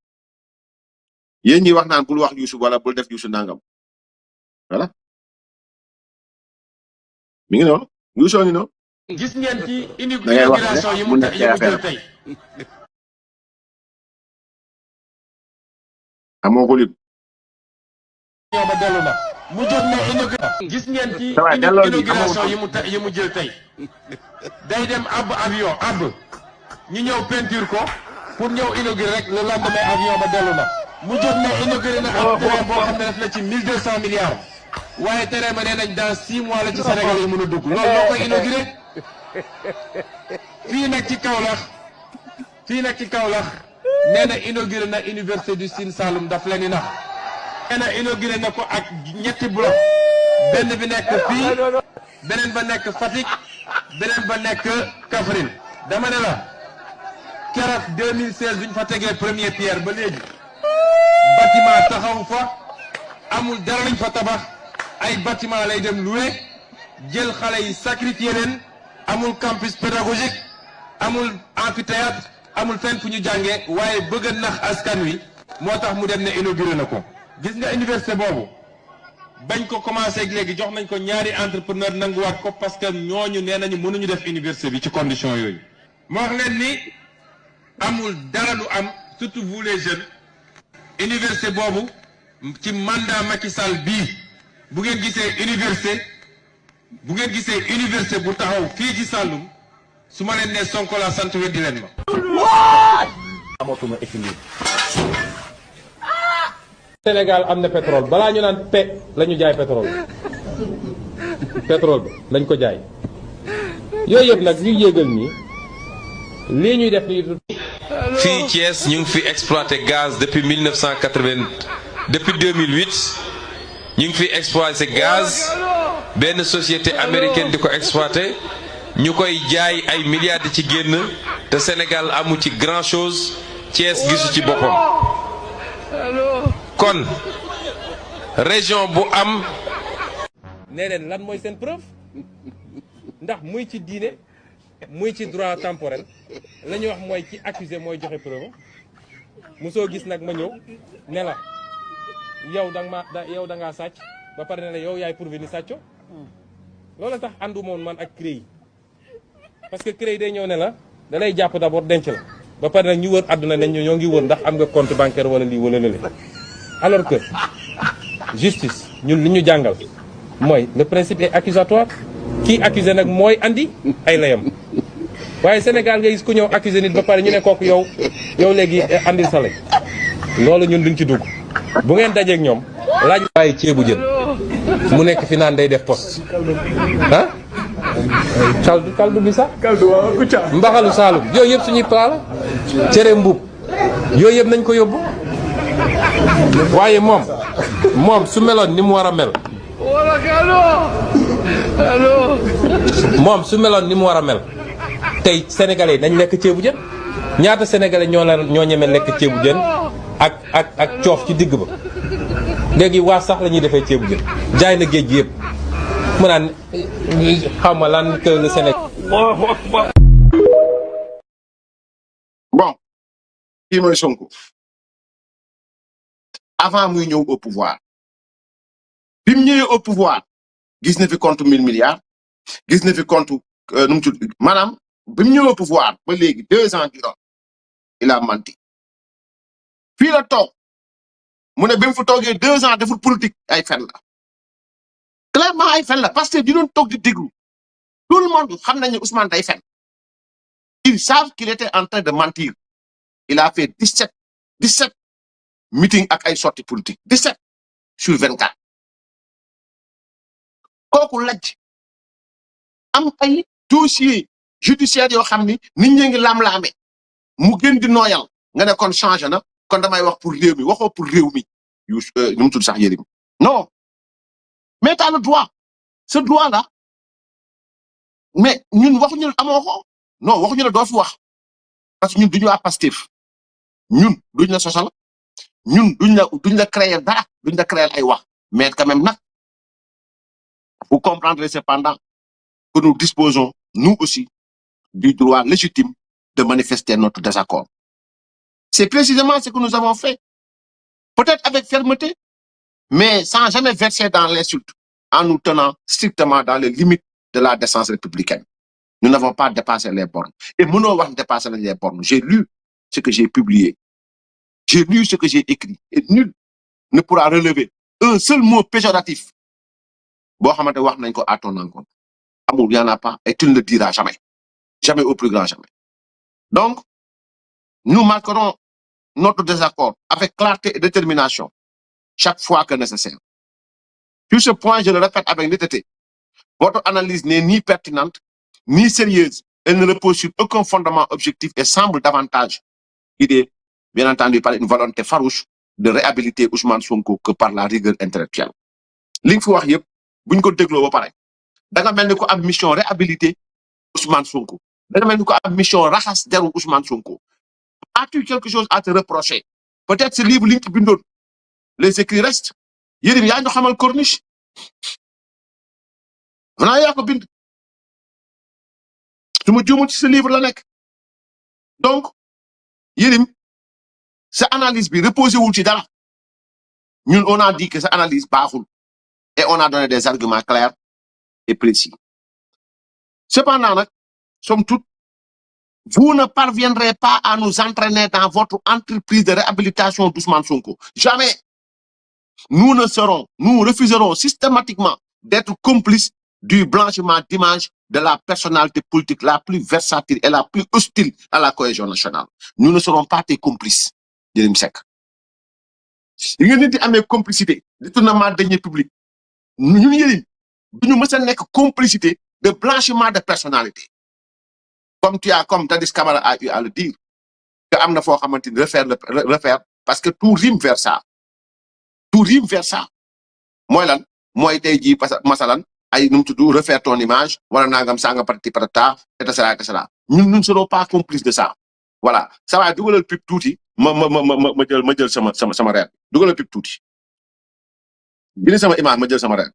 yéen ñi wax naan bul wax Youssou wala bul def Youssou nangam voilà mi ngi noonu Youssou ngi noonu. gis ngeen ci inauguration yi mu jël tey. amoo ko lim. ñoo ba dellu na mu jot ne inauguration. gis ngeen ci inauguration yi mu jël tey. day dem ab avion ñu ñëw peinture ko pour ñëw inaugurer rek le lendemain avion ba dellu na mu jot ne inauguré na ab terrain boo xam ne def na ci 1200 milliards. waaye terrain ba nee nañ dans 6 mois la ci Sénégal yi mën a dugg loolu loo koy inauguré fii nag ci Kaolack nee na inauguré na université du Sine Saloum daf leen di nax nee na inauguré na ko ak ñetti bloc benn bi nekk fii beneen ba nekk Fatick beneen ba nekk Kaffrine dama ne la keroog 2016 bi ñu fa tegee première pierre ba léegi bâtiment taxaw fa amul dara lañ fa tabax ay bâtiment lay dem loué jël xale yi sacrifié leen amul campus pédagogique amul amphithéâtre amul fenn fu ñu jàngee waaye bëgg a nax askan wi moo tax mu dem ne inauguré na ko. gis nga université boobu bañ ko commencé ak léegi jox nañ ko ñaari entrepreneur nanguwaat ko parce que ñooñu nee nañu mënuñu def université bi ci condition yooyu. moo wax leen ni amul dara lu am surtout vous les jeunes université boobu ci mandat Macky Sall bii bu ngeen gisee université bu taxaw fii ci Saloum su ma leen nee Sonko la sant weddi leen ma. amatuma équilibre. Sénégal am na pétrole balaa ñu naan la ñu jaay pétrole bi lañ ko jaay yooyu yëpp nag ñu yéegal nii lii ñuy def nii. fii Thiès ñu ngi fi exploité gaz depuis 1980 depuis 2008 ñu ngi fi exploité gaz benn société américaine di ko exploité ñu koy jaay ay milliards di ci génn te Sénégal amu ci grand chose Thiès gisu ci boppam kon région bu am nee leen lan mooy seen preuve ndax muy ci diine muy ci droit temporel la ñuy wax mooy ci accusé mooy joxe preuve mosoo gis nag ma ñëw ne la yow da ngaa sàcc ba pare ne la yow yaay prouvé ni sàcco loolu tax àndu moon man ak CREI parce que CREI day ñëw ne la da lay jàpp d'abord denc la ba pare nag ñu wër àdduna ne ñoo ngi wër ndax am nga compte bancaire wala lii wala lële alors que justice ñun li ñu jàngal mooy le principe est accusatoire kii accusé nag mooy andi ay layam waaye Sénégal nga gis ku ñëw accusé nit ba pare ñu ne kooku yow léegi andil sa lay loolu ñun duñ ci dugg bu ngeen dajeeg ñoom laaj waaye ceebu jën mu nekk fi naan day def poste ah kaldu bi sax mbaxalu saalum yooyu yëpp suñuy plat la cere mbub yooyu yëpp nañ ko yóbbu waaye moom su meloon ni mu war a mel moom su meloon ni mu war a mel tey sénégalais nañ lekk ceebu jën ñaata sénégalais ñoo ñeme lekk ceebu jën ak coof ci digg ba léegi waa sax la ñuy defee ceebu jën jaay na géej gi yëpp mu naan xaw ma lan que le Sénégal. bon kii mooy Sonko avant muy ñëw au pouvoir bi mu ñëwee au pouvoir gis na fi compte 1000 milliards gis na fi compte nu mu tudd maanaam bi mu ñëwee au pouvoir ba léegi 2 ans durant il a menti fii la toog mu ne bi mu fa toogee 2 ans deful politique ay fen la clairement ay fen la parce que di doon toog di déglu tout le monde xam nañu Ousmane day fen ils savent qu'il était en train de mentir il a fait 17 meetings ak ay sorties politiques 17 sur 24 kooku lajj am ay dossier judiciaire yoo xam ni nit ñi ngi lam-laame mu gën di nooyal nga ne kon changé na kon damay wax pour réew mi waxoo pour réew mi yu nu mu tudd sax Yérim non mais t'as le droit ce droit là mais ñun waxuñu ne amoo ko non waxuñu ne doo fi wax parce que ñun duñu waa Pastef ñun duñ la sosal ñun duñ la créer dara duñ la créer ay wax mais quand même nag vous comprendrez cependant que nous disposons nous aussi du droit légitime de manifester notre désaccord. C'est précisément ce que nous avons fait. Peut-être avec fermeté, mais sans jamais verser dans l'insulte, en nous tenant strictement dans les limites de la décence républicaine. Nous n'avons pas dépassé les bornes. Et nous n'avons pas dépassé les bornes. J'ai lu ce que j'ai publié. J'ai lu ce que j'ai écrit. Et nul ne pourra relever un seul mot péjoratif. Bon, à ton encontre. Amour, il n'y en a pas. Et tu ne le diras jamais. Jamais au plus grand jamais. Donc, nous marquerons notre désaccord avec clarté et détermination chaque fois que nécessaire. Sur ce point, je le répète avec netteté, votre analyse n'est ni pertinente, ni sérieuse. Elle ne repose sur aucun fondement objectif et semble davantage guidée, bien entendu, par une volonté farouche de réhabiliter Ousmane Sonko que par la rigueur intellectuelle. Li nga fi wax yëpp buñ ko dégloo ba pare da nga mel ni ko am mission réhabiliter Ousmane Sonko da nga mel ni ko am mission raxas deru Ousmane Sonko. As-tu quelque chose à te reprocher? Peut-être ce livre li nga ci bindoon les écrits restent. Yérim yaa ñu xamal corniche. Vraiment yaa ko bind. su ma juumul ci ce livre la nekk. Donc Yérim sa analyse bi reposé wul ci dara. Ñun on a dit que sa analyse baaxul. Et on a donné des arguments clairs et précis. Cependant, nag, somme toute, vous ne parviendrez pas à nous entraîner dans votre entreprise de réhabilitation d'Ousmane Sonko. Jamais. Nous refuserons systématiquement d'être complices du blanchiment d'image de la personnalité politique la plus versatile et la plus hostile à la cohésion nationale. Nous ne serons pas tes complices, Yérim Seck. Il y a des complicité, détournement de deniers publics. Nous, Yérim, nous ne complicité de blanchiment de personnalité. Comme Dadis Camara a eu à le dire, que Amna faut refaire, parce que tout rime vers ça. Tout rime vers ça. mooy lan mooy tey jii parce que masalan ay nu mu tudd refaire ton image wala nangam sanga parti parata et cetera ñun nous ne serons pas complices de ça voilà ça va dugalal pip tuuti ma jël sama reer dugalal pip tuuti bini sama image ma jël sama reer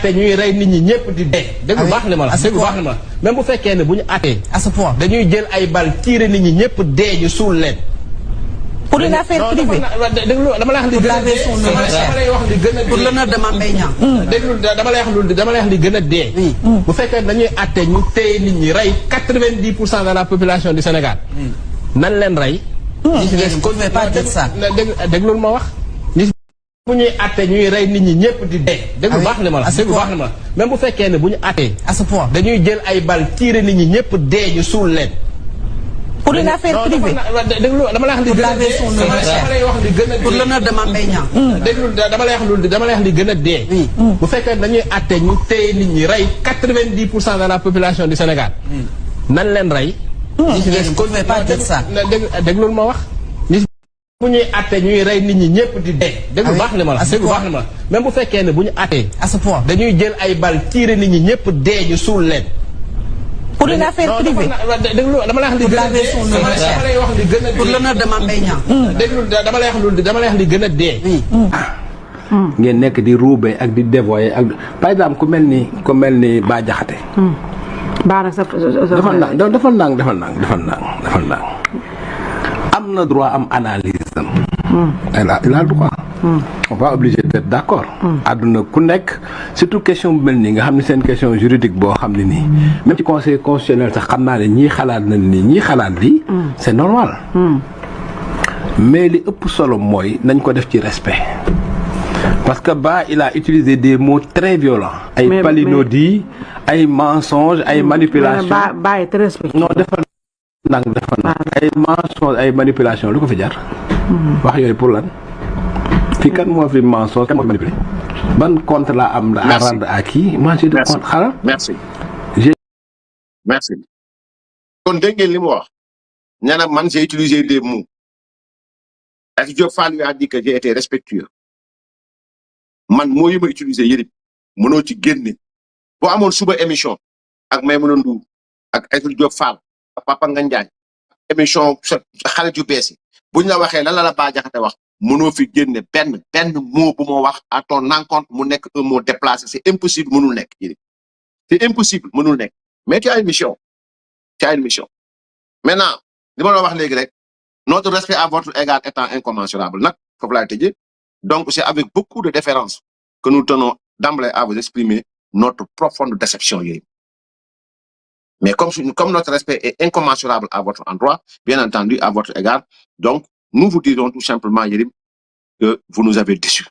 te ñuy rey nit ñi ñëpp di dee. déglu baax na ma la déglu baax na ma la même bu fekkee ne bu ñu àttee. à ce point dañuy jël ay bal tiire nit ñi ñëpp dee ñu suul leen. pour une affaire privée. déglu dama lay wax li gën a dee. dama lay wax li gën a dee. pour l'honneur de Mame Mbaye Niang. déglu dama lay wax li gën a dee. bu fekkee dañuy àtte ñu téye nit ñi rey 90% de la population du Sénégal. nan leen rey. ñi ci des on ne peut pas dire ça. déglu ma wax. bu ñuy àtte ñuy rey nit ñi ñëpp di dee. déglu baax na ma la déglu baax na ma la même bu fekkee ne bu ñu àttee. à ce point dañuy jël ay bal tiire nit ñi ñëpp dee ñu suul leen. pour une affaire privée. déglu dama lay wax li gën a dee. dama lay wax li gën a dee. pour l'honneur de Mame Mbaye Niang. déglu dama lay wax li gën a dee. bu fekkee dañuy àtte ñu téye nit ñi rey 90% de la population du Sénégal. nan leen rey. ñi ci des on ne peut pas dire ça. déglu ma wax. bu ñuy àtte ñuy rey nit ñi ñëpp di dee. déglu baax na ma la déglu baax na ma la même bu fekkee ne bu ñu àttee. à ce point dañuy jël ay bal tiire nit ñi ñëpp dee ñu suul leen. pour une affaire privée. déglu dama lay wax li gën a dee. dama lay wax li gën a dee. pour l'honneur de Mame Mbaye Niang. déglu dama lay wax li gën a dee. ngeen nekk di ruube ak di dévoyer ak par exemple ku mel ni Bah Diakhaté. Bah nag sa defal ndànk am na droit am analyse am. il a le droit. on va obligé d'être d'accord. àdduna ku nekk surtout question bu mel nii nga xam ne seen question juridique boo xam ne nii. même ci conseil constitutionnel sax xam naa ne ñii xalaat nañ ni ñii xalaat lii. c'est normal. mais li ëpp solo mooy nañ ko def ci respect. parce que Bah il a utilisé des mots très violents. ay palinodie ay mensonges ay manipulations. Bah est très respectueux. non defal ay mensonges ay manipulations lu ko fi jar. wax yooyu pour lan. fii kan moo fi mensonge kan moo fi manipulé. ban compte la am la à rendre à qui. moi j'ai de compte xaaral. merci. kon dégg ngeen li mu wax. nee na man j'ai utilisé des mots. Aïssatou Diop Fall lui a dit que j'ai été respectueux. man moo yi ma utiliser yëpp mënoo ci génne boo amoon suba émission ak Maïmouna Ndour ak Aïssatou Diop Fall ak Papa Ngagne Ndiaye émission xale ju bees yi buñ la waxee lan la Bah Diakhaté wax mënoo fi génne benn mot bu ma wax à ton encontre mu nekk un mot déplacé c'est impossible mënul nekk yëpp c'est impossible mënul nekk mais tu as une mission maintenant li ma la wax léegi rek notre respect à votre égard étant incommensurable nag foofu laay tëjee. Donc, c'est avec beaucoup de déférence que nous tenons d'emblée à vous exprimer notre profonde déception. Mais comme notre respect est incommensurable à votre endroit, bien entendu, à votre égard, donc, nous vous dirons tout simplement, Yérim, que vous nous avez déçus.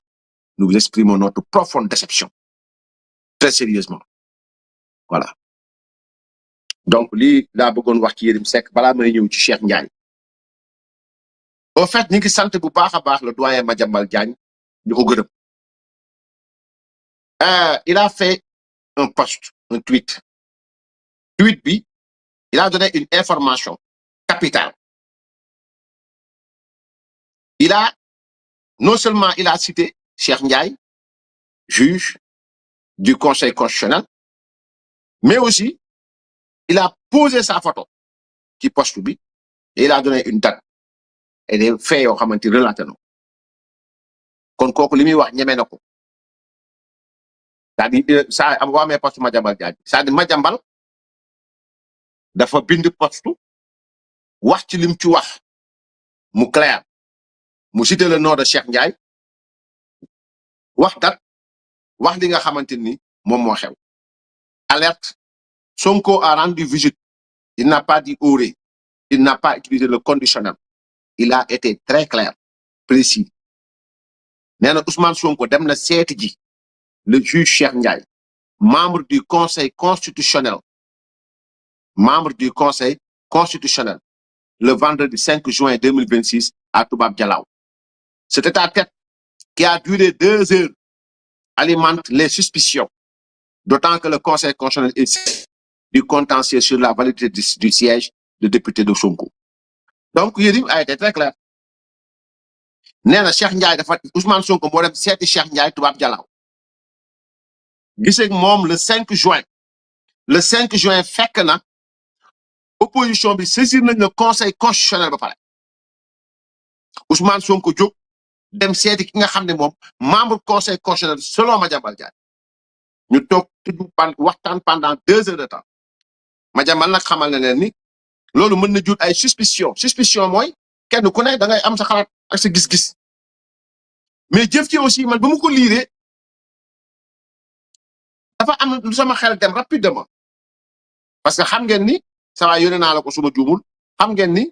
Nous vous exprimons notre profonde déception. Très sérieusement. Voilà. Donc, li la bëggoon wax ci Yérim Seck balaa may ñëw ci Cheikh Ndiaye. Au fait, ñu ngi sant bu baax a baax le doyen Madiambal Diagne di ko gërëm. Il a fait un post, un tweet. Tweet bi, il a donné une information capitale. Non seulement il a cité Cheikh Ndiaye, juge du Conseil constitutionnel, mais aussi il a posé sa photo ci post bi et il a donné une date. et des faits yoo xamante relaté na kon kooku li muy wax ñeme na ko c'est-à-dire ça am waa mee poste Madiambal Diagne c'est-à-dire Madiambal dafa bind poste wax ci lim ci wax mu clair mu citer le nom de Cheikh Ndiaye wax dat wax li nga xamante ni moom moo xew alerte Sonko a rendu visite il n'a pas dit aurait il n'a pas utilisé le conditionnel. Il a été très clair, précis. Nee na Ousmane Sonko dem na seeti ji le juge Cheikh Ndiaye, membre du Conseil constitutionnel, le vendredi 5 juin 2026 à Toubab Dialaw. Cet tête-à-tête qui a duré 2 heures alimente les suspicions, d'autant que le Conseil constitutionnel est du contentieux sur la validité du siège de député de Sonko. Donc, Yérim a été très clair. Néna Cheikh Ndiaye dafa Ousmane Sonko moo dem seeti Cheikh Ndiaye tubaab jalaaw gisee moom le 5 juin le 5 juin fekk na opposition bi saisir nañ le conseil constitutionnel ba pare Ousmane Sonko jóg dem seeti ki nga xam ne moom membre conseil constitutionnel selon Madiambal Diagne ñu toog waxtaan pendant 2 heures de temps Madiambal nag xamal na leen ni loolu mën na jur ay suspicion mooy kenn ku ne da ngay am sa xalaat ak sa gis-gis mais jëf ci aussi man ba mu ko liiree dafa am lu sama xel dem rapidement parce que xam ngeen ni ça va yónnee naa la ko suma juumul xam ngeen ni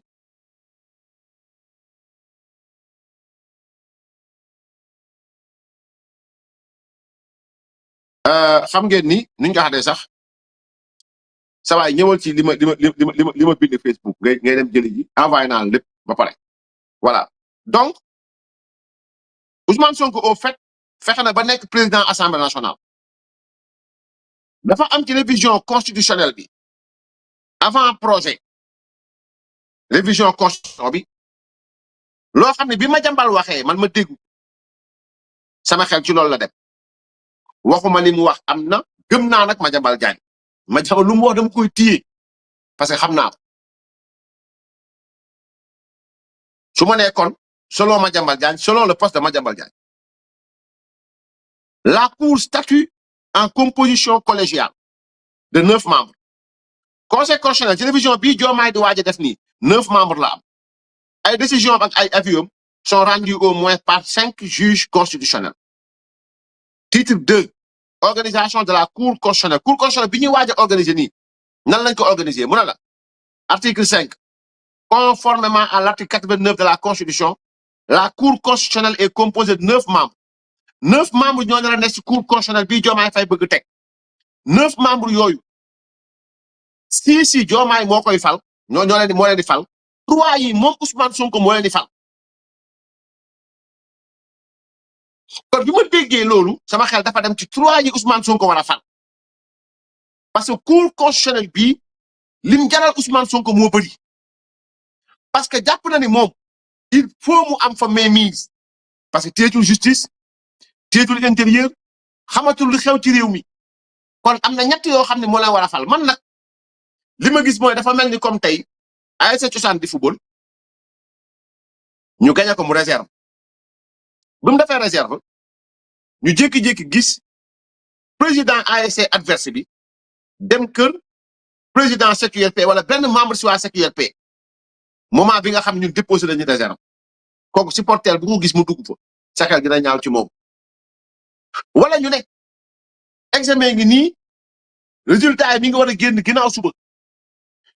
niñ ko xatee sax ça va ñëwal ci li ma bind Facebook ngay dem jëli ji envoyé naa lépp ba pare voilà donc Ousmane Sonko au fait fexe na ba nekk président assemblée nationale dafa am ci révision constitutionnelle bi avant projet révision constitution bi loo xam ne bi Madiambal waxee man ma dégg sama xel ci loolu la dem waxuma li mu wax am na gëm naa nag Madiambal Diagne Madiambal lu mu wax dama koy téye parce que xam naa ko su ma nekkoon selon Madiambal Diagne selon le poste de Madiambal Diagne la Cour statue en composition collégiale de 9 membres conseil constitutionnel ci révision bii Diomaye di waaj a def nii 9 membres la am ay décisions ak ay avis sont rendus au moins par 5 juges constitutionnels. Titre 2 organisation de la Cour constitutionnelle Cour constitutionnelle bi ñuy waaj a organiser nii nan lañ ko organiser mu ne la article 5 conformément à l'article 89 de la Constitution la Cour constitutionnelle est composée de 9 membres 9 membres ñoo nar a nekk ci Cour constitutionnelle bii Diomaye Faye bëgg teg 9 membres yooyu si Diomaye moo koy fal moo leen di fal 3 yi moom Ousmane Sonko moo leen di fal kon bi ma déggee loolu sama xel dafa dem ci 3 yi Ousmane Sonko war a fal parce que Cour constitutionnelle bii lim jaral Ousmane Sonko moo bëri parce que jàpp na ni moom il faut mu am fa mainmise parce que téyetul justice téyetul intérieur xamatul lu xew ci réew mi kon am na ñett yoo xam ne moo leen war a fal man nag li ma gis mooy dafa mel ni comme tey ASC Cosaan di football ñu gañe ko mu réserve bi mu defee réserve ñu jékki-jékki gis président ASC adverse bi dem kër président CQRP wala benn membre si waa CQRP moment bi nga xam ñun déposé nañu réserve kooku supporter bu ko gis mu dugg fa sa xel dina ñaaw ci moom wala ñu ne examen ngi nii résultat yi mi ngi war a génn ginnaaw suba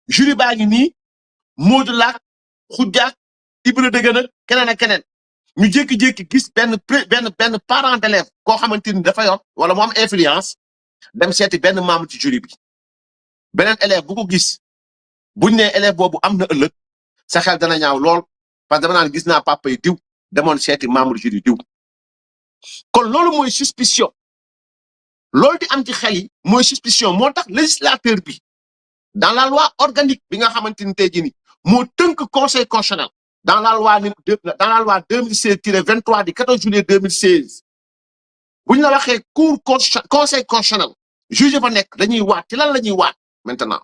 jury baa ngi nii Modou Laak Khoudiak Ibra Dëgën keneen ak keneen ñu jékki-jékki gis benn parent d'élève koo xamante ni dafa yor wala mu am influence dem seeti benn membre ci jury bi beneen élève bu ko gis buñ ne élève boobu am na ëllëg sa xel dana ñaaw lool parce que dama naan gis naa papa yi diw demoon seeti membre jury diw kon loolu mooy suspicion loolu di am ci xel yi mooy suspicion moo tax législateur bi dans la loi organique bi nga xamante ni tey jii nii moo tënk conseil constitutionnel dans la loi 2016-23 du 14 juillet 2016 bu ñu la waxee conseil constitutionnel juge fa nekk dañuy waat ci lan la ñuy waat maintenant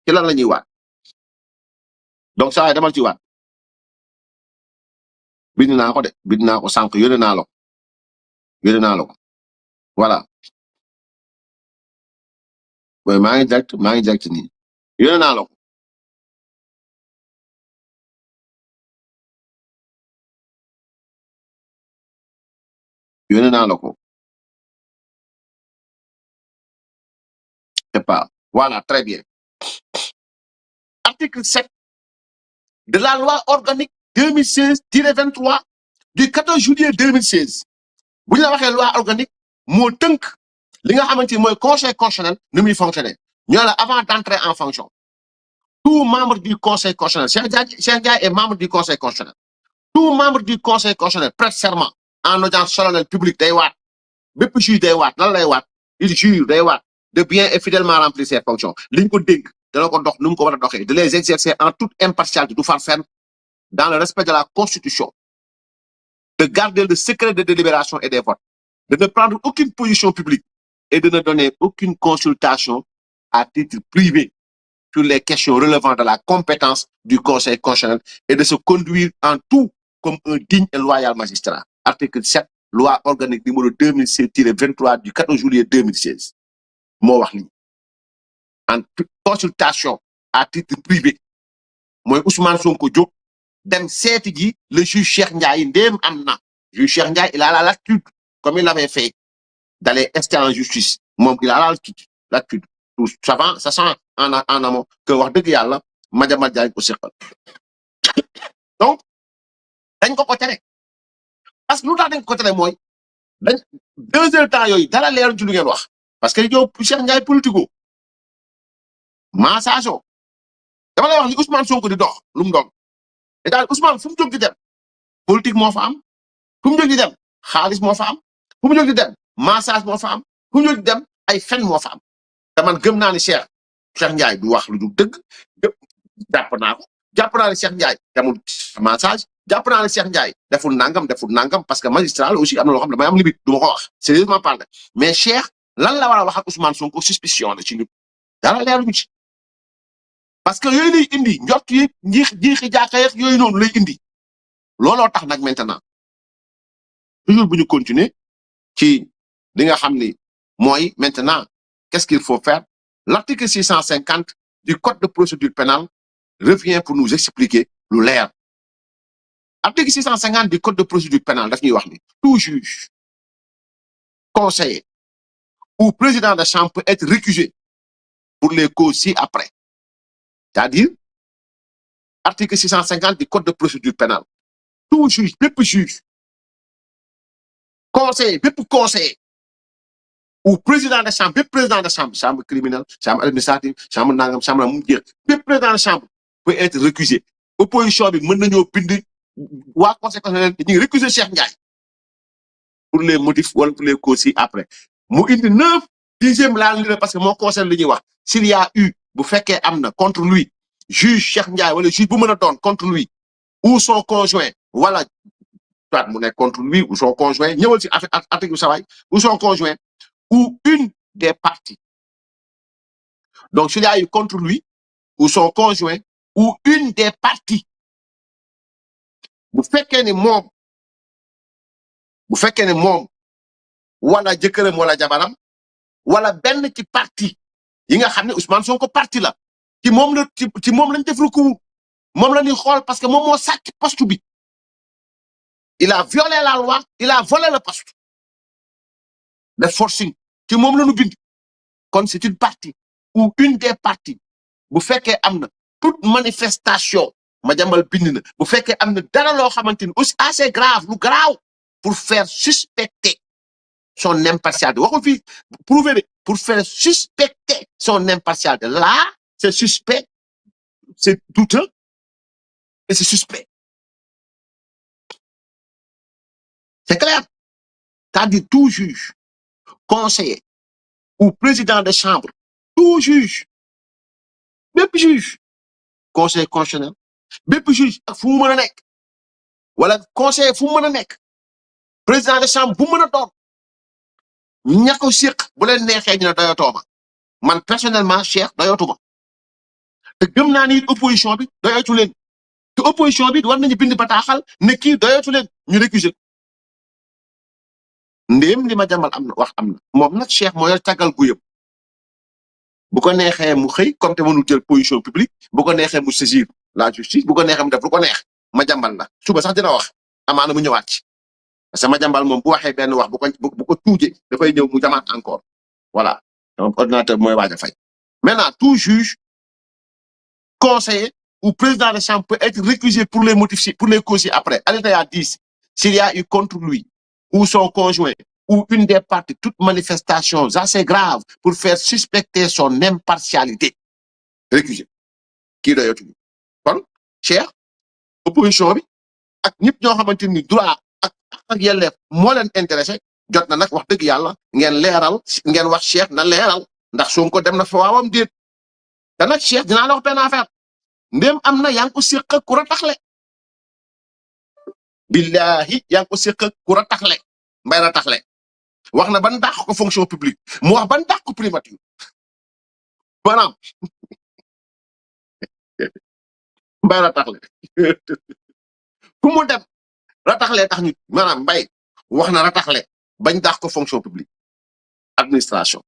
ci lan la ñuy waat donc saa yi demal ci waat bind naa ko de bind naa ko sànq yónnee naa la ko voilà mooy maa ngi direct nii yónnee naa la ko yónnee naa la ko c'est pas voilà très bien article 7 de la loi organique 2016-23 du 14 juillet 2016 bu ñu la waxee loi organique moo tënk li nga xamante ni mooy conseil constitutionnel nu muy fonctionner ñoo la avant d'entrer en fonction tout membre du conseil constitutionnel Cheikh Ndiaye est membre du conseil constitutionnel tout membre du conseil constitutionnel prête serment en audience solennelle publique day waat bépp juge day waat lan lay waat il jure day waat de bien et fidèlement remplir ses fonctions liñ ko dénk dana ko dox nu mu ko war a doxee de les exercer en toute impartialité du far fenn dans le respect de la constitution de garder le secret de délibération et des votes de ne prendre aucune position publique et de ne donner aucune consultation à titre privé sur les questions relevant de la compétence du Conseil constitutionnel et de se conduire en tout comme un digne et loyal magistrat. Article 7, loi organique numéro 2016-23 du 14 juillet 2016. moo wax lii en consultation à titre privé mooy Ousmane Sonko jóg dem seeti ji le juge Cheikh Ndiaye ndéem am na juge Cheikh Ndiaye il a la latitude comme il l'avait fait d'aller rester en justice moom il a la latitude tout savant sachant en amont que wax dëgg yàlla Madiambal Diagne ko seqal donc dañ ko tere parce que lu tax dañ ko tere mooy dañ 2 heures temps yooyu dara leeru ci lu ngeen wax parce que yow Cheikh Ndiaye politico massage dama lay wax ni Ousmane Sonko di dox lu mu doon et daal Ousmane fu mu jóg di dem politique moo fa am fu mu jóg di dem xaalis moo fa am fu mu jóg di dem massage moo fa am fu mu jóg di dem ay fen moo fa am te man gëm naa ni Cheikh Ndiaye du wax lu du dëgg jàpp naa ko jàpp naa ne Cheikh Ndiaye demul massage jàpp naa ne Cheikh Ndiaye deful nangam parce que magistrat aussi am na loo xam ne damay am limite du ma ko wax sérieusement parlé mais Cheikh lan la war a wax ak Ousmane Sonko suspicion la ci ñun dara leeruñu ci parce que yooyu lay indi njort yi jiixi jaaxeex yooyu noonu lay indi looloo tax nag maintenant toujours bu ñu continuer ci li nga xam ni mooy maintenant qu'est-ce qu'il faut faire l'article 650 du code de procédure pénale revient pour nous expliquer lu leer article 650 du code de procédure pénale daf ñuy wax ni tout juge conseiller ou président de chambre peut être récusé pour les causes ci-après. C'est-à-dire, article 650 du code de procédure pénale. Tout juge, bépp juge, conseiller, bépp conseiller, ou président de chambre, bépp président de chambre, chambre criminelle, chambre administrative, chambre nangam, chambre mu jeex, bépp président de chambre peut être récusé. Opposition bi mën nañoo bind waa conseil constitutionnel dañuy récuser Cheikh Ndiaye pour les motifs wala pour les causes ci-après. Mu indi 9 10e laa li parce que moo conseil li ñuy wax s'il y a eu bu fekkee am na contre lui juge Cheikh Ndiaye wala juge bu mën a doon contre lui ou son conjoint wala soit mu nekk contre lui ou son conjoint ñëwal ci article saway ou son conjoint ou une des parties. Donc s'il y a eu contre lui ou son conjoint ou une des parties bu fekkee ni moom wala jëkkëram wala jabaram wala benn ci parti yi nga xam ne Ousmane Sonko parti la ci moom lañ def recours moom la ñuy xool parce que moom moo sàcc poste bi il a violé la loi il a volé le poste de forcing ci moom la ñu bind kon c'est une partie ou une des parties bu fekkee am na toute manifestation Madiambal bind na bu fekkee am na dara loo xamante ni aussi assez grave lu garaaw pour faire suspecter son impartialité waxul fii prouver pour faire suspecter son impartialité là c'est suspect c'est douteux et c'est suspect c'est clair c'est-à-dire tout juge conseiller ou président de chambre tout juge bépp juge conseil constitutionnel bépp juge ak fu mu mën a nekk wala conseiller fu mu mën a nekk président de chambre bu mën a doon ña ko séq bu leen neexee ñu ne doyatoo ma man personnellement Cheikh doyatuma te gëm naa ni opposition bi doyatu leen te opposition bi war nañu bind bataaxal ne kii doyatu leen ñu récuser ndéem li Madiambal am na wax am na moom nag Cheikh moo yor càggal gu yëpp bu ko neexee mu xëy comme te mënul jël position publique bu ko neexee mu saisir la justice bu ko neexee mu def lu ko neex Madiambal la suba sax dina wax amaana mu ñëwaat ci parce que Madiambal moom bu waxee benn wax bu ko tuujee dafay ñëw mu jamaat encore voilà donc ordinateur mooy waaj a fay maintenant tout juge conseiller ou président de chambre peut être récusé pour les motifs pour les causes après alinéa 10 s'il y a eu contre lui ou son conjoint ou une des parties toute manifestation assez grave pour faire suspecter son impartialité récusé kii doyatu kon Cheikh opposition bi ak ñëpp ñoo xamante ni droit ak yelleef moo leen intéressé jot na nag wax dëgg yàlla ngeen leeral ngeen wax Cheikh na leeral ndax Sonko dem na fa waawam déet te nag Cheikh dinaa la wax benn affaire ndéem am na yaa ngi ko séq ak ku rataxle billahi yaa ngi ko séq ak ku rataxle mbay rataxle wax na ban dàq ko fonction publique mu wax ban dàq ko primature maanaam mbay rataxle fu mu dem rataxle tax ñu maanaam mbay wax na rataxle bañ dàq ko fonction publique administration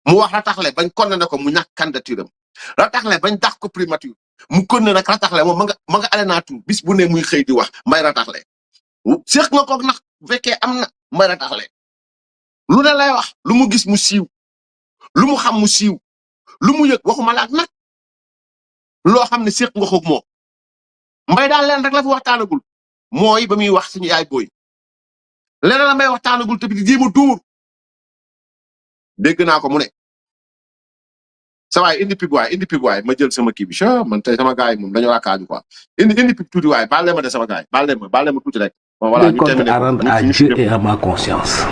mu wax rataxle bañ condamné ko mu ñàkk candidature am rataxle bañ dàq ko primature mu kon nag rataxle moom ma nga alénature bis bu ne muy xëy di wax mbay rataxle seex nga ko nag bu fekkee am na mbay rataxle lu ne lay wax lu mu gis mu siiw lu mu xam mu siiw lu mu yëg waxuma laak nag loo xam ne seex nga ko moom mbay daal leen rek la fi waxtaanagul mooy ba muy wax suñu yaay booy leneen la mbay waxtaanagul te bi di jéem a dóor dégg naa ko mu ne sa waay indi pig waay ma jël sama kii bi man tey sama gars yi moom dañoo raakaaju quoi indi pig tuuti waay baal leen ma de sama gars yi baal leen ma tuuti rek. bon voilà ñu terminé à rendre à Dieu et à ma conscience.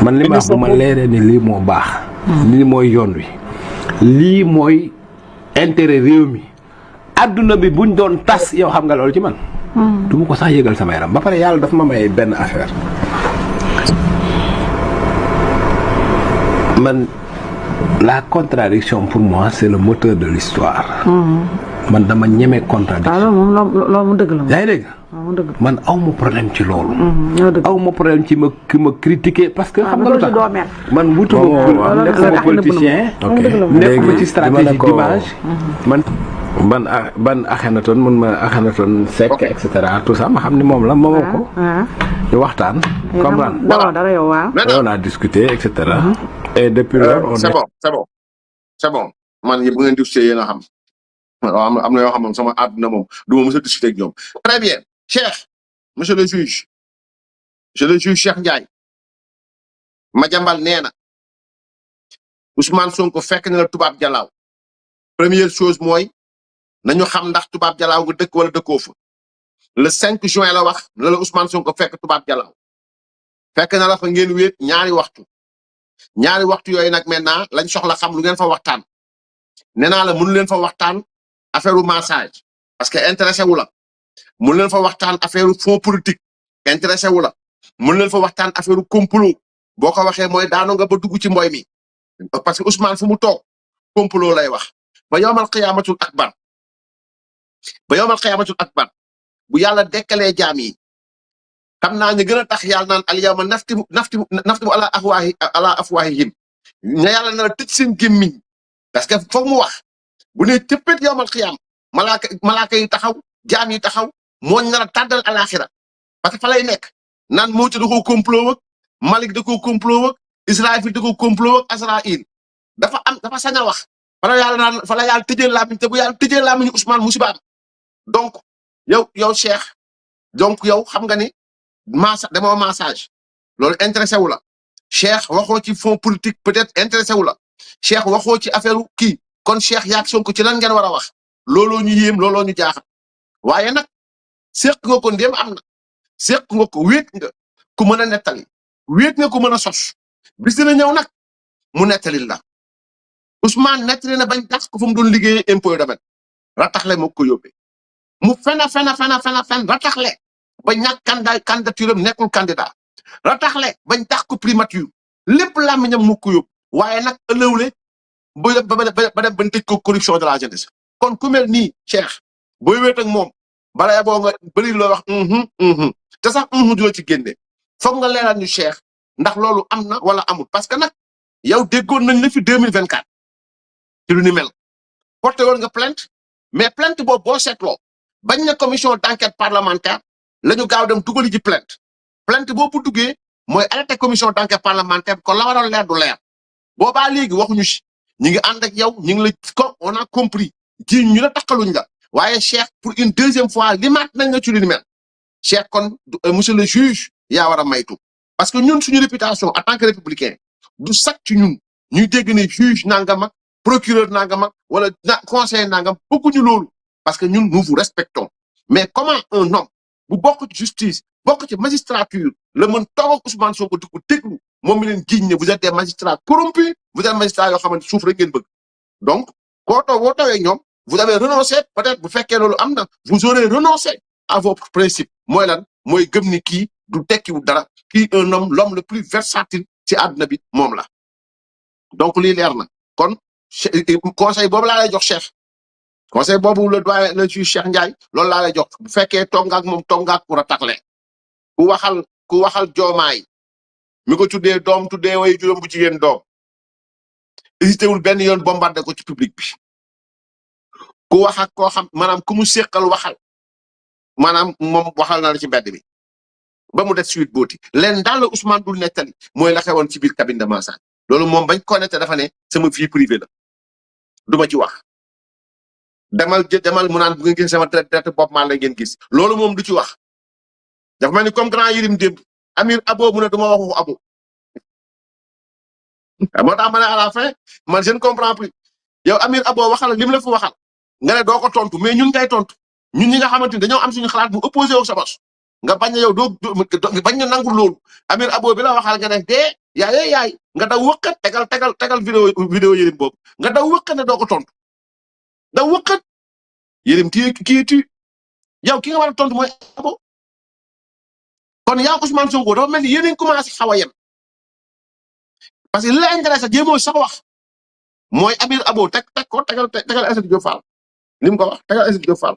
man li ma wax bu ma leeree ni lii moo baax. lii mooy yoon wi. lii mooy intérêt réew mi. adduna bi buñ doon tas yow xam nga loolu ci man. du ma ko sax yëgal sama yaram ba pare yàlla dafa ma may benn affaire. man la contradiction pour moi c'est le moteur de l'histoire. man dama ñeme contradiction. waaw loolu mu dëgg la. yaa ngi dégg. man aw ma problème ci loolu. aw ma problème ci ma critiquer parce que. xam nga lu tax man wutuma nekkuma politicien. nekkuma ci stratégie d'image. ban Akhenaton mun ma Akhenaton Seck et cetera tout ça ma xam ni moom la moomoo ko. ñu waxtaan. comprendre dara yow waaw. on a discuté et cetera. et depuis lors on c'est bon man bu ngeen discuté yéen a xam. am na yoo xam moom sama àdduna moom du ma mës a discuter ak ñoom. très bien Cheikh monsieur le juge Cheikh Ndiaye Madiambal nee na Ousmane Sonko fekk na la tubaab jalaaw première chose mooy nañu xam ndax tubaab jalaaw nga dëkk wala dëkkoo fa le 5 juin la wax la Ousmane Sonko fekk tubaab jalaaw fekk na la fa ngeen wéet ñaari waxtu yooyu nag maintenant lañ soxla xam lu ngeen fa waxtaan nee naa la mënu leen fa waxtaan affaire u massage parce que intéressé wu la mënu leen fa waxtaan affaire u fonds politique intéressé wu la mënu leen fa waxtaan affaire u complot boo ko waxee mooy daano nga ba dugg ci mboy mi parce que Ousmane fu mu toog complot lay wax ba yowmal qiyaamatul akbar bu yàlla dekkalee jaam yi xam naa ñu gën a tax yàlla naan al yawma naftimu ala afwaahihim ña yàlla na la tëj seen gémmiñ parce que foog mu wax bu ne tëppet yowmal qiyaam malaaka yi taxaw jaam yi taxaw moo nar a tàddal alaxira parce que fa lay nekk naan Mawti da koo complot ak Malik da koo complot ak Israfil da koo complot ak Azraïl dafa sañ a wax fa la yàlla tëjee làmmiñ te bu yàlla tëjee làmmiñ Ousmane musiba am donc yow Cheikh donc yow xam nga ni demoo massage loolu intéressé wu la Cheikh waxoo ci fonds politique peut-être intéressé wu la Cheikh waxoo ci affaire kii kon Cheikh yaag Sonko ci lan ngeen war a wax looloo ñu yéem looloo ñu jaaxal waaye nag seq nga ko ndéem am na seq nga ko wéet nga ku mën a nettali wéet nga ko mën a sos bis dina ñëw nag mu nettalil la Ousmane nettali na bañ tax ko fu mu doon liggéeyee impôt domaine rataxle moo ko yóbbee mu fen rataxle ba ñàkk candidature am nekkul candidat rataxle bañ tax ko primature lépp làmmiñam moo ko yóbbu waaye nag ëllëwle ba dem bañ tëj ko corruption de la jeunesse kon ku mel nii Cheikh booy wéet ak moom bala boo nga bëri loo wax te sax du la ci génne foog nga leeral ñu Cheikh ndax loolu am na wala amul parce que nag yow déggoon nañ la fi 2024 ci lu ni mel porté woon nga plainte mais plainte boobu boo seetloo bañ na commission d'enquête parlementaire la ñu gaaw dem dugali ji plainte boobu duggee mooy arrêté commission d'enquête parlementaire kon la waroon leer du leer boobaa léegi waxuñu si ñi ngi ànd ak yow ñi ngi la on a compris ji ñu la taxaluñ la waaye Cheikh pour une deuxième fois limaat nañ nga ci lu ni mel Cheikh kon monsieur le juge yaa war a maytu parce que ñun suñu réputation en tant que républicain du sax ci ñun ñuy dégg ne juge nangam ak procureur nangam ak wala conseiller nangam bëgguñu loolu parce que ñun nous vous respectons mais comment un homme bu bokk ci justice bokk ci magistrature le mën toog ak Ousmane Sonko di ko déglu moom mi leen jiiñ ne vous êtes des magistrats corrompus vous êtes magistrats yoo xamante suuf rek ngeen bëgg donc koo taw boo tawee ñoom vous avez renoncé peut-être bu fekkee loolu am na vous aurez renoncé à vos principes mooy lan mooy gëm ni kii du tekkiwu dara kii un homme l'homme le plus versatile ci àdduna bi moom la donc lii leer na kon conseil boobu laa lay jox Cheikh conseil boobu le doyen le juge Cheikh Ndiaye loolu laa lay jox bu fekkee toog nga ak moom toog nga ak pour a taxle ku waxal joomaay mi ko tuddee doom tuddee way juróom bu jigéen doom hésité wul benn yoon bombardé ko ci public bi ku wax ak koo xam maanaam ku mu séqal waxal maanaam moom waxal na la ci mbedd bi ba mu def suite booti leen daal la Ousmane dul nettali mooy la xewoon ci biir cabine de massage loolu moom bañ ko nette dafa ne sama vie privée la duma ci wax demal mu naan bu ngeen gis sama traite bopp maa la ngeen gis loolu moom du ci wax dafa mel ni comme grand Yérim démb Amir Abo mu ne duma waxu Abo moo tax ma ne à la fin man je ne comprends plus yow Amir Abo waxal lim la fi waxal nga ne doo ko tontu mais ñun ngay tontu ñun ñi nga xamante ni dañoo am suñu xalaat bu opposé wu sa bos nga bañ a yow doo bañ a nangu loolu Amir Abo bi la waxal nga ne dee yaay nga daw wëkkat tegal vidéo Yérim boobu nga daw wëkkat ne doo ko tontu daw wëkkat Yérim kii yow ki nga war a tontu mooy Abo kon yaa Ousmane Sonko dafa mel ni yéen a ngi commencé xaw a yem parce que li la intéressé jéemoo sax wax mooy Amir Abo tegal Aïssatou Diop Fall li mu ko wax tegal Aïssatou Diop Fall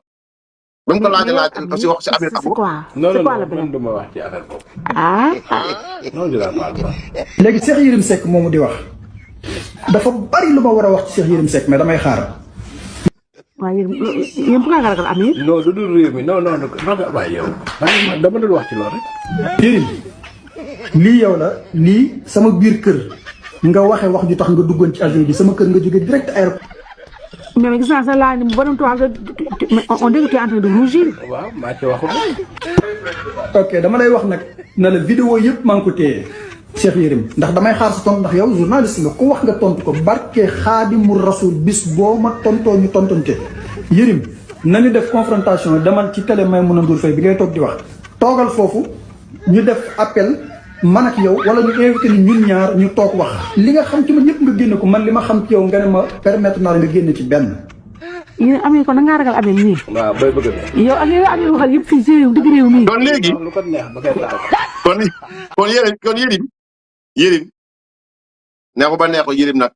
ba mu ko laaj aussi wax ci Amir Abo. non man duma wax ci affaire boobu. non de la parle. léegi Cheikh Yérim Seck moomu di wax dafa bari lu ma war a wax ci Cheikh Yérim Seck mais damay xaar. waaw yéen bu nga ragal Amir. non du dul réew mi non waaye yow dama dul wax ci loolu rek. Yérim lii yow la lii sama biir kër nga waxee wax ju tax nga duggoon ci avion bi sama kër nga jógee direct aéroport. mais gis naa sa laa ni mu bonam toi on dirait que tu es en train de rougir. waaw maa ci waxul. ok dama lay wax nag na la vidéo yëpp maa ngi ko téye Cheikh Yérim ndax damay xaar sa tontu ndax yow journaliste nga ko wax nga tontu ko barke Xaadimu Rasul bis boo ma tontoo ñu tontonte Yérim nañu def confrontation demal ci télé Maïmouna Ndour Faye bi ngay toog di wax toogal foofu ñu def appel man ak yow wala ñu invité ni ñun ñaar ñu toog wax li nga xam ci man yëpp nga génne ko man li ma xam ci yow nga ne ma permettre naa nga génne ci benn. yéen Amir kon da ngaa ragal Amir nii. waaw bay bëgg a yow ak yow Amir waxal yëpp fii si réew digg réew mi. kon léegi lu ko neex ba koy kon Yérim neexu ba neexu Yérim nag